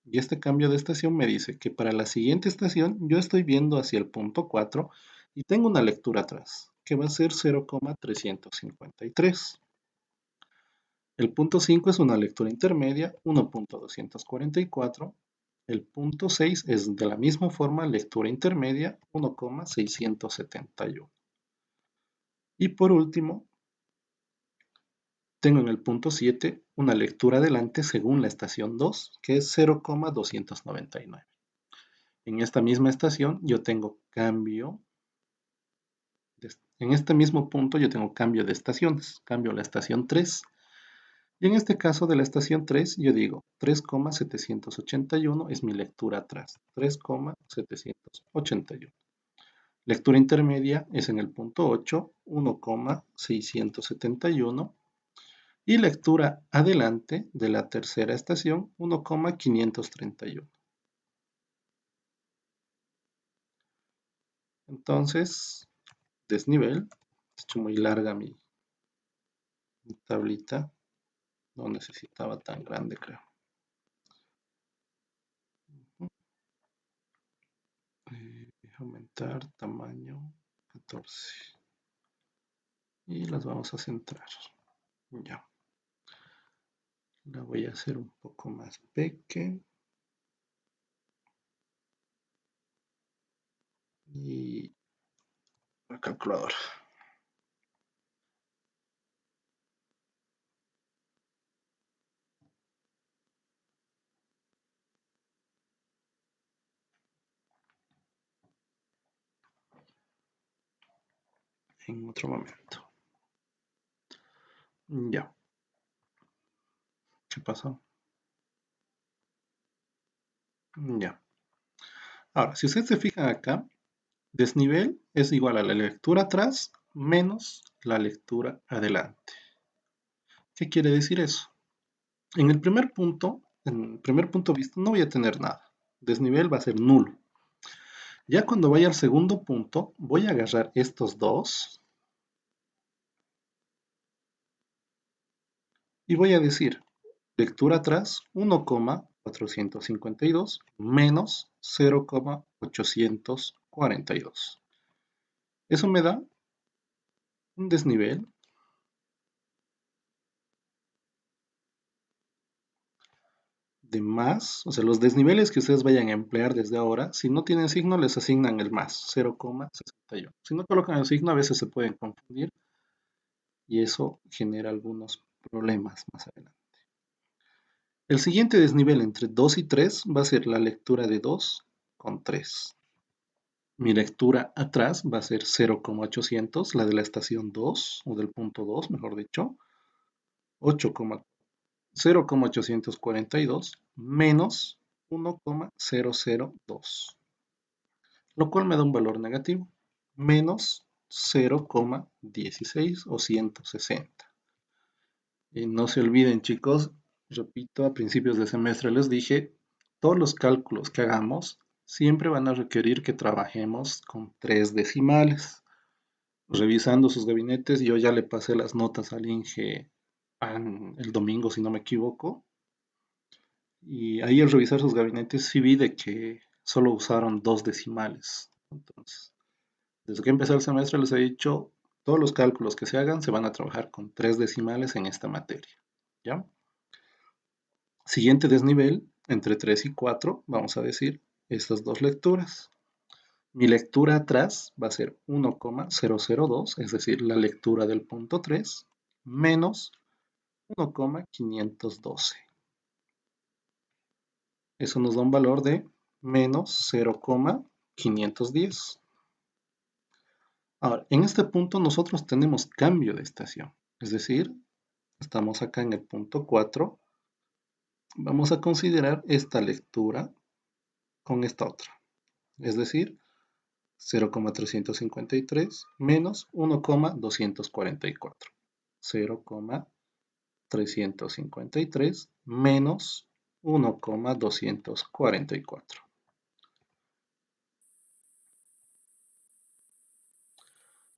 A: Y este cambio de estación me dice que para la siguiente estación yo estoy viendo hacia el punto 4 y tengo una lectura atrás, que va a ser 0,353. El punto 5 es una lectura intermedia, 1.244. El punto 6 es de la misma forma lectura intermedia, 1,671. Y por último, tengo en el punto 7 una lectura adelante según la estación 2, que es 0,299. En esta misma estación yo tengo cambio, en este mismo punto yo tengo cambio de estaciones, cambio a la estación 3. Y en este caso de la estación 3 yo digo 3,781 es mi lectura atrás, 3,781. Lectura intermedia es en el punto 8, 1,671. Y lectura adelante de la tercera estación, 1,531. Entonces, desnivel, he hecho muy larga mi tablita, no necesitaba tan grande, creo. Aumentar tamaño 14. Y las vamos a centrar. Ya. La voy a hacer un poco más pequeña. Y la calculadora. En otro momento. Ya. ¿Qué pasó? Ya. Ahora, si ustedes se fijan acá, desnivel es igual a la lectura atrás menos la lectura adelante. ¿Qué quiere decir eso? En el primer punto visto, no voy a tener nada. Desnivel va a ser nulo. Ya cuando vaya al segundo punto, voy a agarrar estos dos y voy a decir lectura atrás 1,452 menos 0,842. Eso me da un desnivel de más, o sea, los desniveles que ustedes vayan a emplear desde ahora, si no tienen signo, les asignan el más, 0,61. Si no colocan el signo, a veces se pueden confundir y eso genera algunos problemas más adelante. El siguiente desnivel entre 2 y 3 va a ser la lectura de 2 con 3. Mi lectura atrás va a ser 0,800, la de la estación 2, o del punto 2, mejor dicho, 0,842 menos 1,002, lo cual me da un valor negativo, menos 0,16 o 160. Y no se olviden, chicos, repito, a principios de semestre les dije, todos los cálculos que hagamos siempre van a requerir que trabajemos con 3 decimales. Revisando sus gabinetes, yo ya le pasé las notas al Inge el domingo, si no me equivoco, y ahí al revisar sus gabinetes sí vi de que solo usaron 2 decimales. Entonces, desde que empecé el semestre les he dicho, todos los cálculos que se hagan se van a trabajar con 3 decimales en esta materia. ¿Ya? Siguiente desnivel entre 3 y 4, vamos a decir estas dos lecturas. Mi lectura atrás va a ser 1,002, es decir, la lectura del punto 3, menos 1,512. Eso nos da un valor de menos 0,510. Ahora, en este punto nosotros tenemos cambio de estación, es decir, estamos acá en el punto 4. Vamos a considerar esta lectura con esta otra, es decir, 0,353 menos 1,244. 0,353 menos 1,244.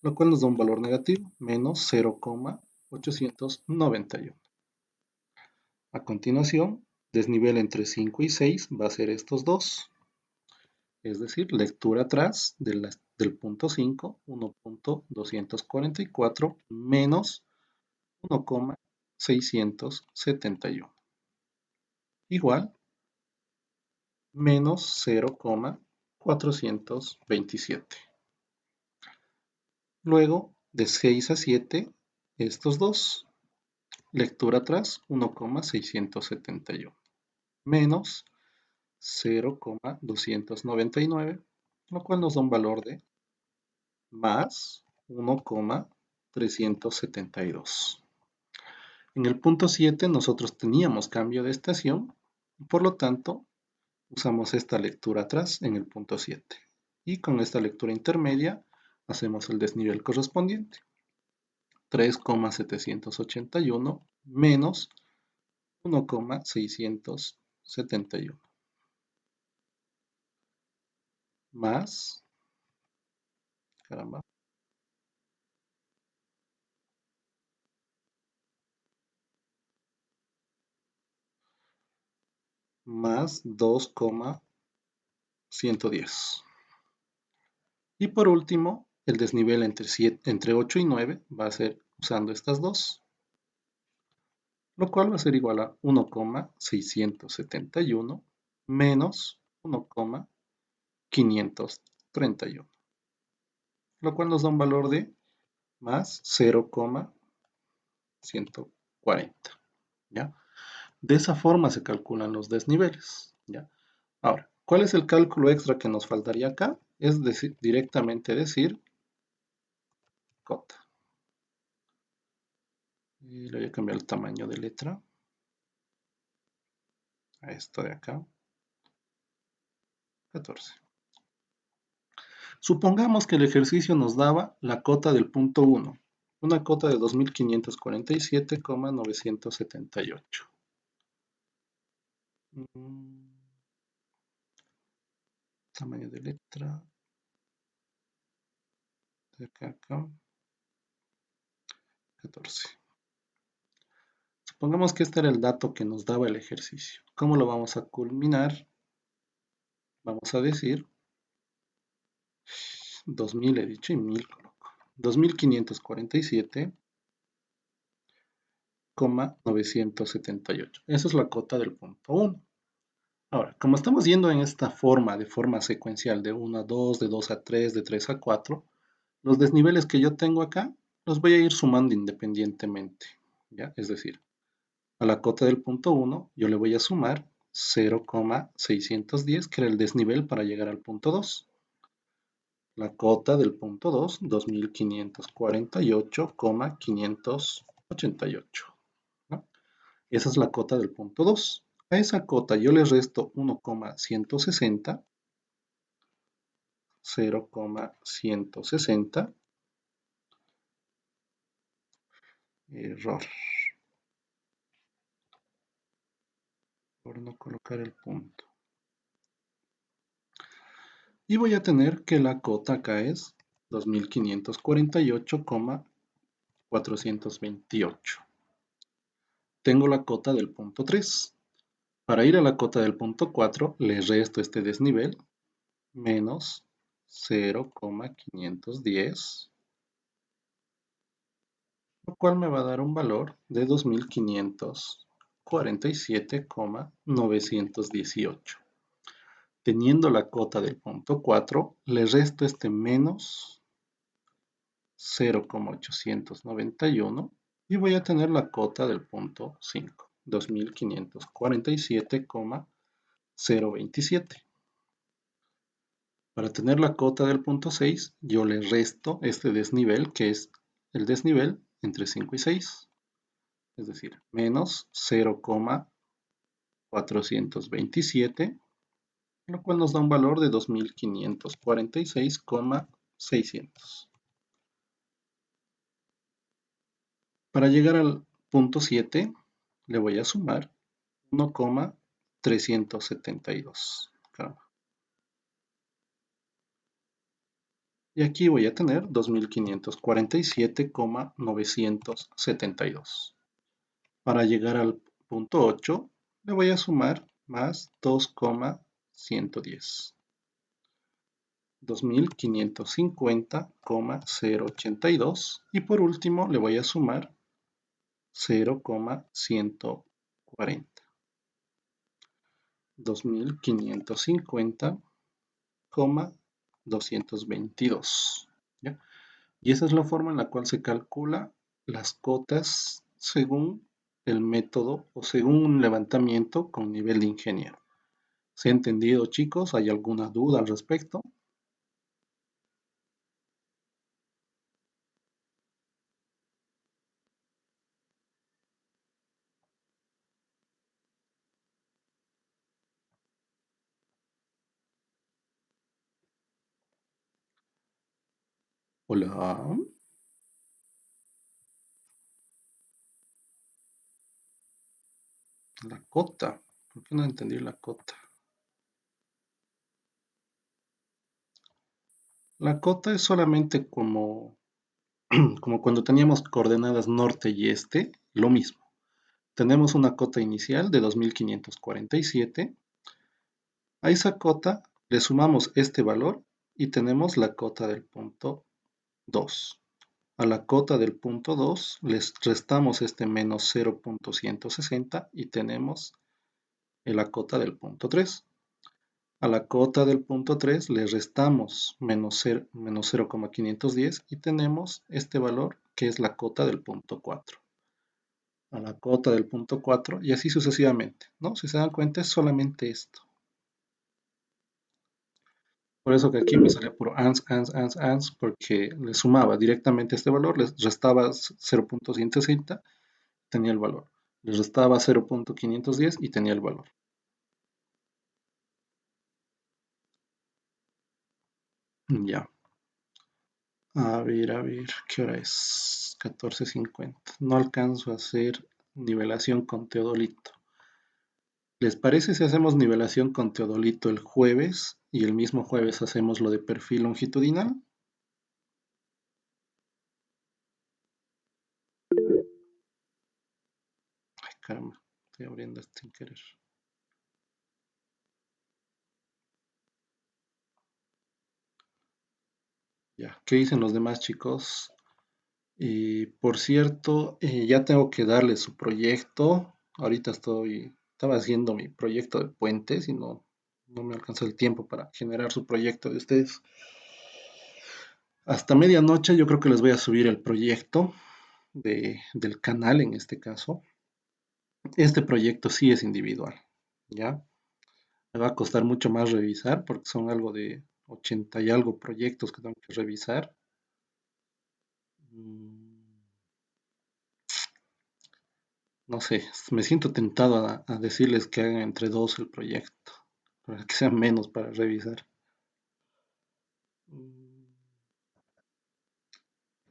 A: Lo cual nos da un valor negativo, menos 0,891. A continuación, desnivel entre 5 y 6 va a ser estos dos. Es decir, lectura atrás del punto 5, 1,244 menos 1,671. Igual, menos 0,427. Luego, de 6 a 7, estos dos. Lectura atrás, 1,671. Menos 0,299, lo cual nos da un valor de más 1,372. En el punto 7 nosotros teníamos cambio de estación, por lo tanto usamos esta lectura atrás en el punto 7. Y con esta lectura intermedia hacemos el desnivel correspondiente. 3,781 menos 1,671. Más, caramba, más 2,110. Y por último, el desnivel entre 8 y 9 va a ser usando estas dos, lo cual va a ser igual a 1,671 menos 1,531, lo cual nos da un valor de más 0,140. ¿Ya? De esa forma se calculan los desniveles. ¿Ya? Ahora, ¿cuál es el cálculo extra que nos faltaría acá? Es decir, directamente decir cota. Y le voy a cambiar el tamaño de letra a esto de acá, 14. Supongamos que el ejercicio nos daba la cota del punto 1, una cota de 2547,978. Tamaño de letra de acá, 14. Supongamos que este era el dato que nos daba el ejercicio. ¿Cómo lo vamos a culminar? Vamos a decir 2000 he dicho y 1000 coloco. 2547,978. Esa es la cota del punto 1. Ahora, como estamos yendo en esta forma, de forma secuencial, de 1 a 2, de 2 a 3, de 3 a 4, los desniveles que yo tengo acá los voy a ir sumando independientemente. ¿Ya? Es decir, a la cota del punto 1 yo le voy a sumar 0,610, que era el desnivel para llegar al punto 2. La cota del punto 2, 2548,588. ¿No? Esa es la cota del punto 2. A esa cota yo le resto 1,160, 0,160, error, por no colocar el punto. Y voy a tener que la cota acá es 2548,428. Tengo la cota del punto 3. Para ir a la cota del punto 4 le resto este desnivel, menos 0,510, lo cual me va a dar un valor de 2548. 47,918. Teniendo la cota del punto 4, le resto este menos 0,891 y voy a tener la cota del punto 5, 2547,027. Para tener la cota del punto 6, yo le resto este desnivel, que es el desnivel entre 5 y 6, es decir, menos 0,427, lo cual nos da un valor de 2546,600. Para llegar al punto 7, le voy a sumar 1,372. Y aquí voy a tener 2547,972. Para llegar al punto 8, le voy a sumar más 2,110. 2550,082. Y por último le voy a sumar 0,140. 2550,222. ¿Ya? Y esa es la forma en la cual se calcula las cotas según el método o según un levantamiento con nivel de ingeniero. ¿Se ha entendido, chicos? ¿Hay alguna duda al respecto? Hola. La cota. ¿Por qué no entendí la cota? La cota es solamente como, como cuando teníamos coordenadas norte y este, lo mismo. Tenemos una cota inicial de 2547. A esa cota le sumamos este valor y tenemos la cota del punto 2. A la cota del punto 2 les restamos este menos 0,160 y tenemos la cota del punto 3. A la cota del punto 3 le restamos menos 0,510 y tenemos este valor que es la cota del punto 4. A la cota del punto 4 y así sucesivamente, ¿no? Si se dan cuenta es solamente esto. Por eso que aquí me sale puro ans, porque le sumaba directamente este valor, les restaba 0,160, tenía el valor. Les restaba 0,510 y tenía el valor. Ya. A ver, ¿qué hora es? 14:50. No alcanzo a hacer nivelación con teodolito. ¿Les parece si hacemos nivelación con teodolito el jueves y el mismo jueves hacemos lo de perfil longitudinal? Ay, caramba, estoy abriendo esto sin querer. Ya, ¿qué dicen los demás chicos? Y por cierto, ya tengo que darle su proyecto. Ahorita estaba haciendo mi proyecto de puentes y no me alcanzó el tiempo para generar su proyecto de ustedes. Hasta medianoche yo creo que les voy a subir el proyecto del canal en este caso. Este proyecto sí es individual, ¿ya? Me va a costar mucho más revisar porque son algo de 80 y algo proyectos que tengo que revisar. No sé, me siento tentado a decirles que hagan entre dos el proyecto, para que sea menos para revisar.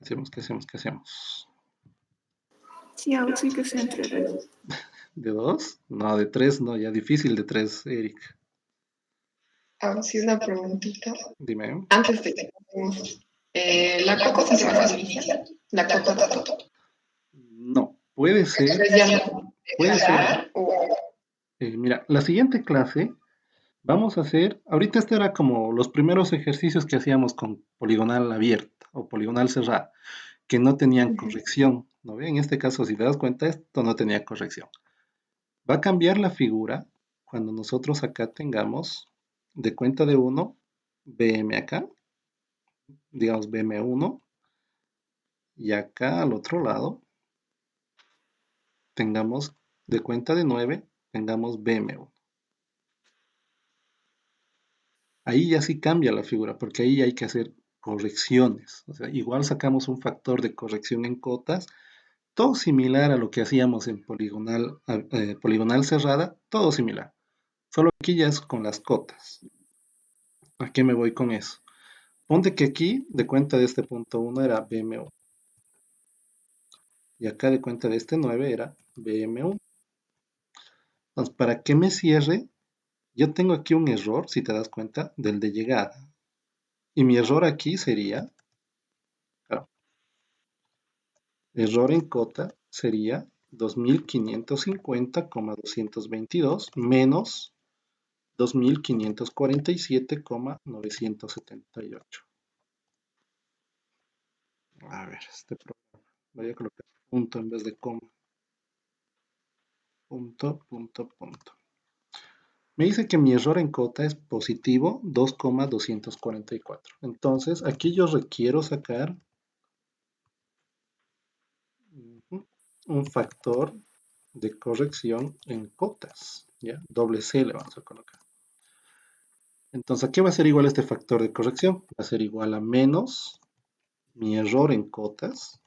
A: ¿Qué hacemos?
B: Sí, aún sí que sea entre dos.
A: ¿De dos? No, de tres, no, ya difícil de tres, Eric.
D: Ahora sí una preguntita.
A: Dime.
D: Antes de que pasemos, ¿la copa se va a inicial? ¿La copa todo?
A: No, puede ser,
D: Entonces ya no
A: puede ser.
D: dejar o
A: Mira, la siguiente clase vamos a hacer, ahorita este era como los primeros ejercicios que hacíamos con poligonal abierta o poligonal cerrada, que no tenían corrección, ¿no ve? En este caso, si te das cuenta, esto no tenía corrección. Va a cambiar la figura cuando nosotros acá tengamos de cuenta de 1, BM acá, digamos BM1, y acá al otro lado tengamos de cuenta de 9, tengamos BM1. Ahí ya sí cambia la figura, porque ahí hay que hacer correcciones. O sea, igual sacamos un factor de corrección en cotas, todo similar a lo que hacíamos en poligonal cerrada, todo similar. Solo aquí ya es con las cotas. ¿A qué me voy con eso? Ponte que aquí, de cuenta de este punto 1 era BM1. Y acá de cuenta de este 9 era BM1. Entonces, para que me cierre, yo tengo aquí un error, si te das cuenta, del de llegada. Y mi error aquí sería, claro, error en cota sería 2550,222 menos 2547,978. A ver, este programa. Voy a colocar punto en vez de coma. Punto, punto, punto. Me dice que mi error en cota es positivo 2,244. Entonces, aquí yo requiero sacar un factor de corrección en cotas. ¿Ya? Doble C le vamos a colocar. Entonces, ¿a qué va a ser igual este factor de corrección? Va a ser igual a menos mi error en cotas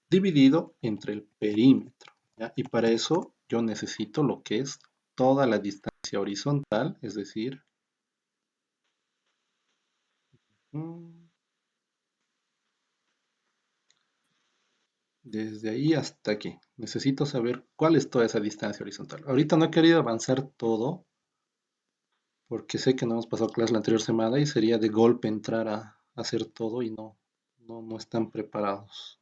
A: dividido entre el perímetro. ¿Ya? Y para eso yo necesito lo que es toda la distancia horizontal, es decir, desde ahí hasta aquí. Necesito saber cuál es toda esa distancia horizontal. Ahorita no he querido avanzar todo porque sé que no hemos pasado clase la anterior semana y sería de golpe entrar a hacer todo y no están preparados.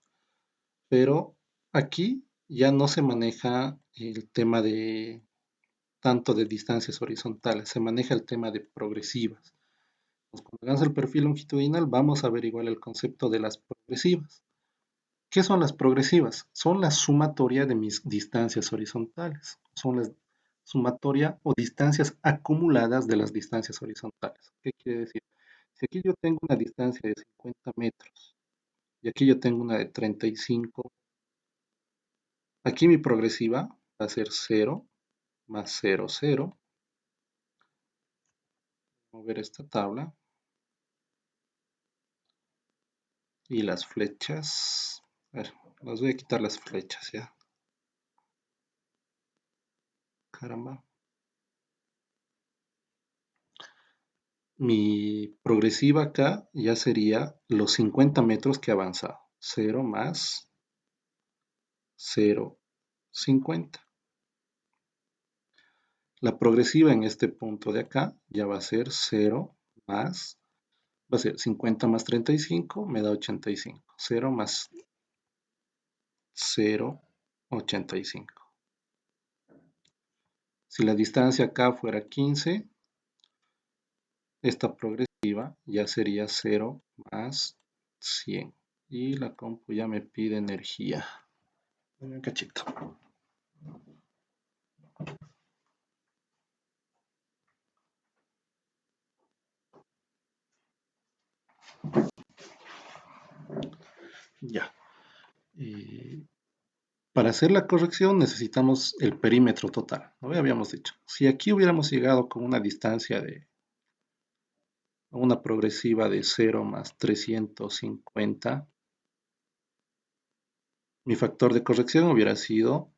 A: Pero aquí ya no se maneja el tema de tanto de distancias horizontales, se maneja el tema de progresivas. Pues cuando hagamos el perfil longitudinal vamos a ver igual el concepto de las progresivas. ¿Qué son las progresivas? Son la sumatoria de mis distancias horizontales. Son la sumatoria o distancias acumuladas de las distancias horizontales. ¿Qué quiere decir? Si aquí yo tengo una distancia de 50 metros y aquí yo tengo una de 35, aquí mi progresiva va a ser 0 más 0, 0. Mover esta tabla. Y las flechas. A ver, las voy a quitar las flechas ya. Caramba. Mi progresiva acá ya sería los 50 metros que he avanzado. 0 más 0, 50. La progresiva en este punto de acá ya va a ser 0 más, va a ser 50 más 35, me da 85. 0 más 0, 85. Si la distancia acá fuera 15, esta progresiva ya sería 0 más 100. Y la compu ya me pide energía. Un cachito. Ya. Para hacer la corrección necesitamos el perímetro total. ¿No? Ya habíamos dicho. Si aquí hubiéramos llegado con una distancia de una progresiva de 0 más 350, mi factor de corrección hubiera sido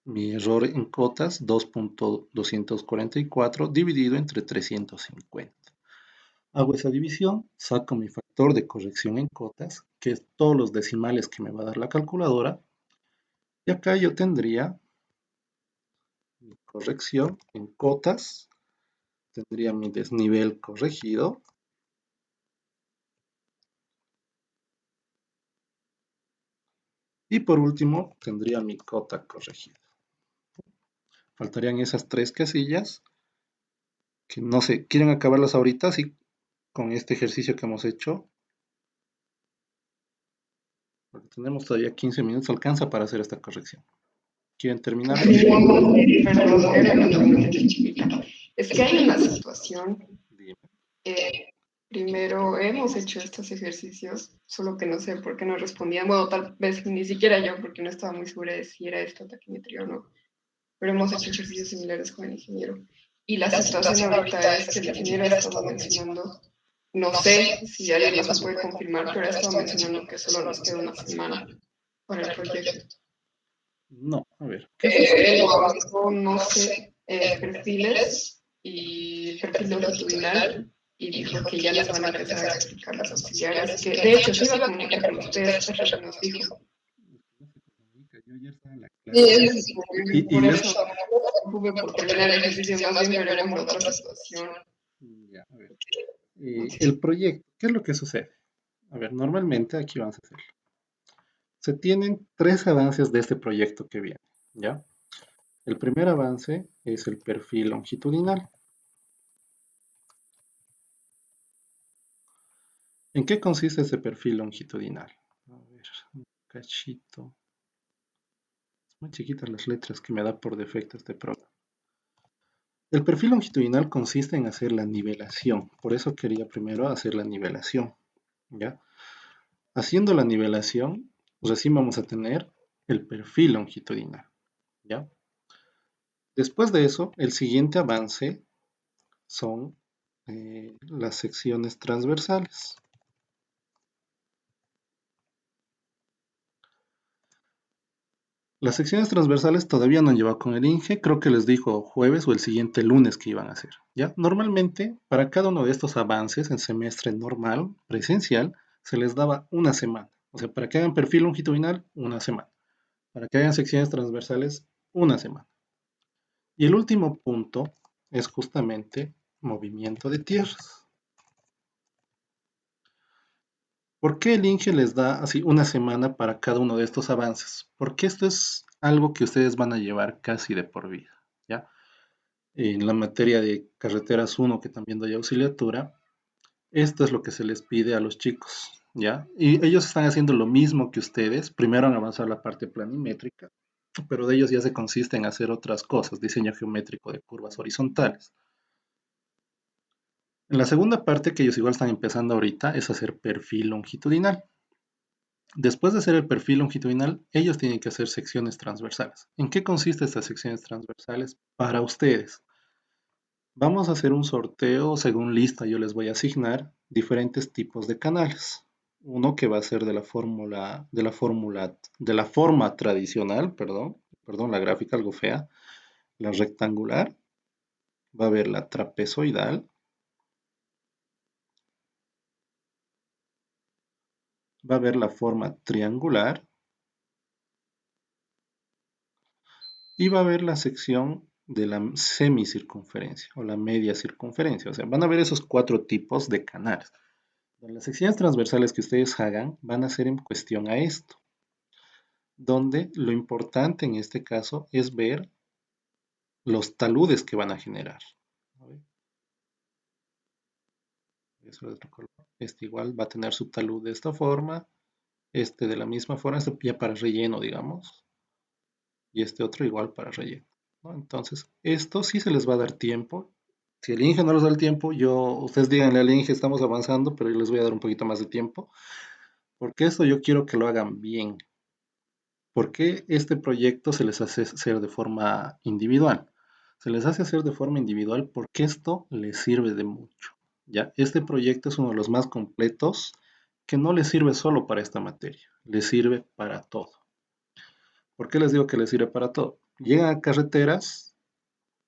A: mi error en cotas 2.244 dividido entre 350. Hago esa división, saco mi factor de corrección en cotas, que es todos los decimales que me va a dar la calculadora, y acá yo tendría mi corrección en cotas, tendría mi desnivel corregido, y por último tendría mi cota corregida. Faltarían esas tres casillas, que no sé, ¿quieren acabarlas ahorita? Sí, con este ejercicio que hemos hecho. porque tenemos todavía 15 minutos, alcanza para hacer esta corrección. ¿Quieren terminar?
D: Perdón, era una pregunta chiquita. Es que hay una situación.
A: Dime.
D: Primero hemos hecho estos ejercicios, solo que no sé por qué no respondían. Bueno, tal vez ni siquiera yo, porque no estaba muy segura de si era esto taquimetría o no. Pero hemos hecho ejercicios similares con el ingeniero. Y la situación ahorita es que el ingeniero ha estado mencionando, no sé si alguien más me puede confirmar, pero ha estado mencionando que solo nos queda una semana para el proyecto.
A: No, a ver. ¿Qué sucede?
D: Él lo avanzó, no sé, perfiles y el perfil longitudinal y dijo que ya nos van a empezar a explicar los auxiliares, que de hecho se iba a comunicar con ustedes, es lo que nos dijo.
A: Yo ayer estaba en la
D: Y
A: clase.
D: por
A: Y
D: eso no pude por terminar el ejercicio, más bien veremos la otra situación.
A: Ya, a ver. El proyecto, ¿qué es lo que sucede? A ver, normalmente aquí vamos a hacerlo. Se tienen 3 avances de este proyecto que viene, ¿ya? El primer avance es el perfil longitudinal. ¿En qué consiste ese perfil longitudinal? A ver, un cachito. Es muy chiquitas las letras que me da por defecto este programa. El perfil longitudinal consiste en hacer la nivelación. Por eso quería primero hacer la nivelación, ¿ya? Haciendo la nivelación, recién vamos a tener el perfil longitudinal, ¿ya? Después de eso, el siguiente avance son las secciones transversales. Las secciones transversales todavía no han llevado con el INGE, creo que les dijo jueves o el siguiente lunes que iban a hacer, ¿ya? Normalmente, para cada uno de estos avances en semestre normal, presencial, se les daba una semana. O sea, para que hagan perfil longitudinal, una semana. Para que hagan secciones transversales, una semana. Y el último punto es justamente movimiento de tierras. ¿Por qué el INGE les da así una semana para cada uno de estos avances? Porque esto es algo que ustedes van a llevar casi de por vida, ¿ya? En la materia de carreteras 1, que también doy auxiliatura, esto es lo que se les pide a los chicos, ¿ya? Y ellos están haciendo lo mismo que ustedes. Primero han avanzado la parte planimétrica, pero de ellos ya se consiste en hacer otras cosas, diseño geométrico de curvas horizontales. En la segunda parte, que ellos igual están empezando ahorita, es hacer perfil longitudinal. Después de hacer el perfil longitudinal, ellos tienen que hacer secciones transversales. ¿En qué consisten estas secciones transversales para ustedes? Vamos a hacer un sorteo según lista. Yo les voy a asignar diferentes tipos de canales. Uno que va a ser de la forma tradicional, perdón, la gráfica algo fea, la rectangular, va a haber la trapezoidal, va a haber la forma triangular y va a haber la sección de la semicircunferencia o la media circunferencia. O sea, van a ver esos 4 tipos de canales. Las secciones transversales que ustedes hagan van a ser en cuestión a esto, donde lo importante en este caso es ver los taludes que van a generar. A ver. Eso es otro color. Este igual va a tener su talud de esta forma, este de la misma forma, este ya para relleno, digamos, y este otro igual para relleno, ¿no? Entonces, esto sí se les va a dar tiempo. Si el Inge no les da el tiempo, ustedes díganle al Inge, estamos avanzando, pero yo les voy a dar un poquito más de tiempo, porque esto yo quiero que lo hagan bien. ¿Por qué este proyecto se les hace hacer de forma individual? Se les hace hacer de forma individual porque esto les sirve de mucho, ¿ya? Este proyecto es uno de los más completos que no les sirve solo para esta materia, les sirve para todo. ¿Por qué les digo que les sirve para todo? Llegan a carreteras,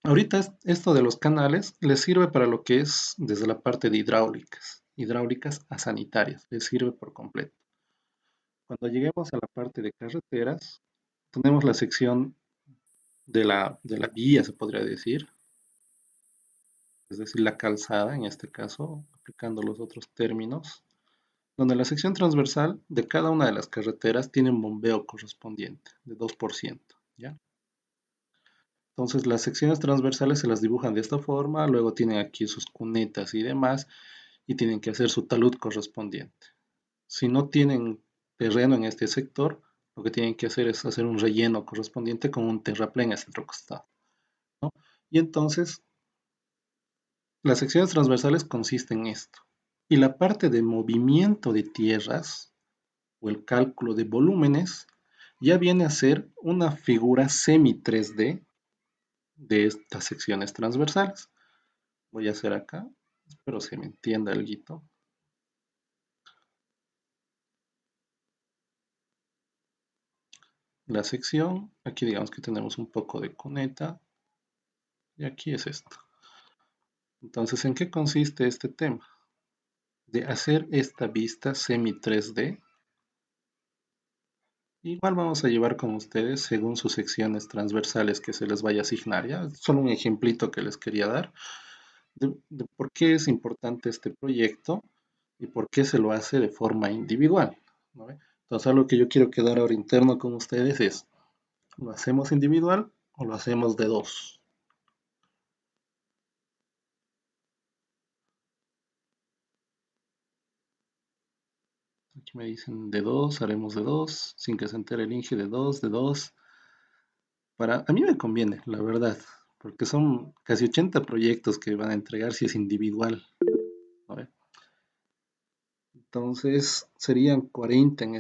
A: ahorita esto de los canales les sirve para lo que es desde la parte de hidráulicas a sanitarias, les sirve por completo. Cuando lleguemos a la parte de carreteras, tenemos la sección de la vía, se podría decir, es decir, la calzada en este caso, aplicando los otros términos, donde la sección transversal de cada una de las carreteras tiene un bombeo correspondiente de 2%, ¿ya? Entonces las secciones transversales se las dibujan de esta forma, luego tienen aquí sus cunetas y demás, y tienen que hacer su talud correspondiente. Si no tienen terreno en este sector, lo que tienen que hacer es hacer un relleno correspondiente con un terraplén a este otro costado, ¿no? Y entonces, las secciones transversales consisten en esto. Y la parte de movimiento de tierras o el cálculo de volúmenes ya viene a ser una figura semi 3D de estas secciones transversales. Voy a hacer acá, espero se me entienda algo. La sección, aquí digamos que tenemos un poco de cuneta y aquí es esto. Entonces, ¿en qué consiste este tema? De hacer esta vista semi 3D. Igual vamos a llevar con ustedes según sus secciones transversales que se les vaya a asignar, ¿ya? Solo un ejemplito que les quería dar de por qué es importante este proyecto y por qué se lo hace de forma individual, ¿no? Entonces, algo que yo quiero quedar ahora interno con ustedes es, ¿lo hacemos individual o lo hacemos de dos? Aquí me dicen de dos, haremos de dos, sin que se entere el Inge, de dos, de dos. A mí me conviene, la verdad, porque son casi 80 proyectos que van a entregar si es individual, ¿no? Entonces serían 40 en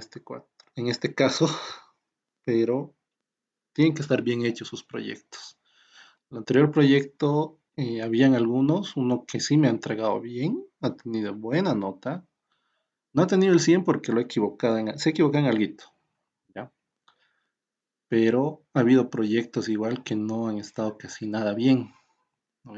A: este caso, pero tienen que estar bien hechos sus proyectos. El anterior proyecto, habían algunos, uno que sí me ha entregado bien, ha tenido buena nota. No ha tenido el 100 porque se ha equivocado en alguito, ¿ya? Pero ha habido proyectos igual que no han estado casi nada bien, ¿no?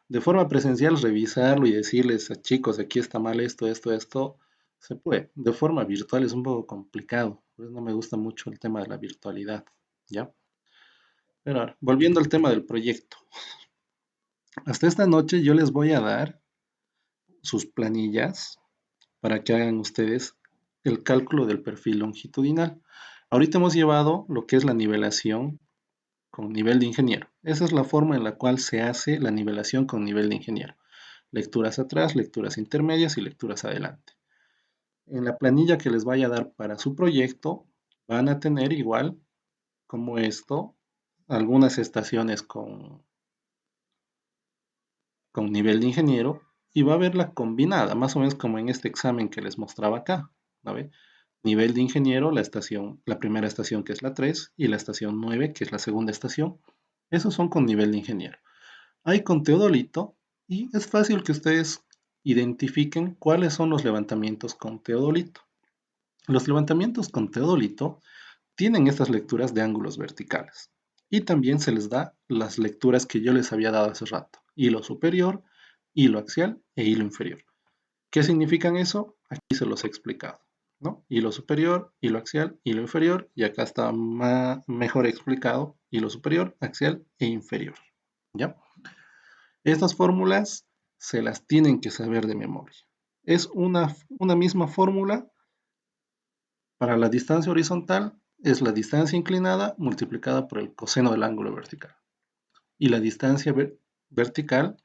A: De forma presencial, revisarlo y decirles a chicos, aquí está mal esto, esto, esto, se puede. De forma virtual es un poco complicado, pues no me gusta mucho el tema de la virtualidad, ¿ya? Pero ahora, volviendo al tema del proyecto. Hasta esta noche yo les voy a dar sus planillas para que hagan ustedes el cálculo del perfil longitudinal. Ahorita hemos llevado lo que es la nivelación con nivel de ingeniero. Esa es la forma en la cual se hace la nivelación con nivel de ingeniero. Lecturas atrás, lecturas intermedias y lecturas adelante. En la planilla que les vaya a dar para su proyecto, van a tener igual como esto, algunas estaciones con nivel de ingeniero y va a haber la combinada, más o menos como en este examen que les mostraba acá, ¿no ve? Nivel de ingeniero, la primera estación que es la 3 y la estación 9 que es la segunda estación. Esos son con nivel de ingeniero. Hay con teodolito y es fácil que ustedes identifiquen cuáles son los levantamientos con teodolito. Los levantamientos con teodolito tienen estas lecturas de ángulos verticales y también se les da las lecturas que yo les había dado hace rato, hilo superior, hilo axial e hilo inferior. ¿Qué significan eso? Aquí se los he explicado, ¿no? Hilo superior, hilo axial, hilo inferior y acá está mejor explicado hilo superior, axial e inferior, ¿ya? Estas fórmulas se las tienen que saber de memoria. Es una misma fórmula para la distancia horizontal, es la distancia inclinada multiplicada por el coseno del ángulo vertical. Y la distancia vertical,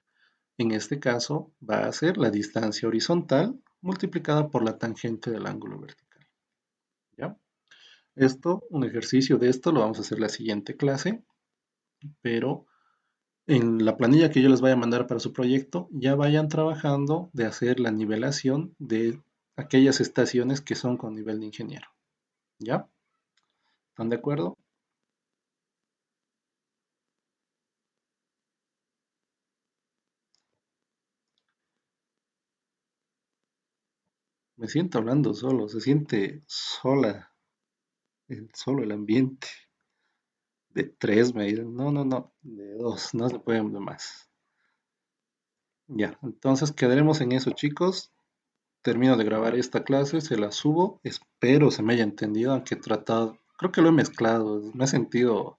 A: en este caso, va a ser la distancia horizontal multiplicada por la tangente del ángulo vertical. ¿Ya? Un ejercicio de esto lo vamos a hacer en la siguiente clase, pero en la planilla que yo les voy a mandar para su proyecto, ya vayan trabajando de hacer la nivelación de aquellas estaciones que son con nivel de ingeniero. ¿Ya? ¿Están de acuerdo? Me siento hablando solo, se siente solo el ambiente. De tres me dicen, no, no, no, de dos, no se pueden de más. Ya, entonces quedaremos en eso, chicos. Termino de grabar esta clase, se la subo, espero se me haya entendido, aunque he tratado, creo que lo he mezclado, me he sentido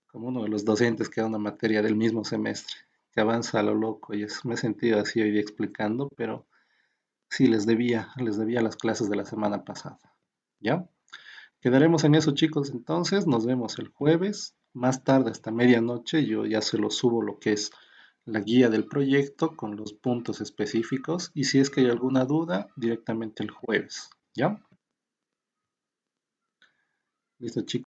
A: como uno de los docentes que da una materia del mismo semestre, que avanza a lo loco, y me he sentido así hoy explicando, pero sí les debía las clases de la semana pasada. ¿Ya? Quedaremos en eso, chicos. Entonces, nos vemos el jueves, más tarde hasta medianoche. Yo ya se lo subo lo que es la guía del proyecto con los puntos específicos y si es que hay alguna duda, directamente el jueves. ¿Ya? Listo, chicos.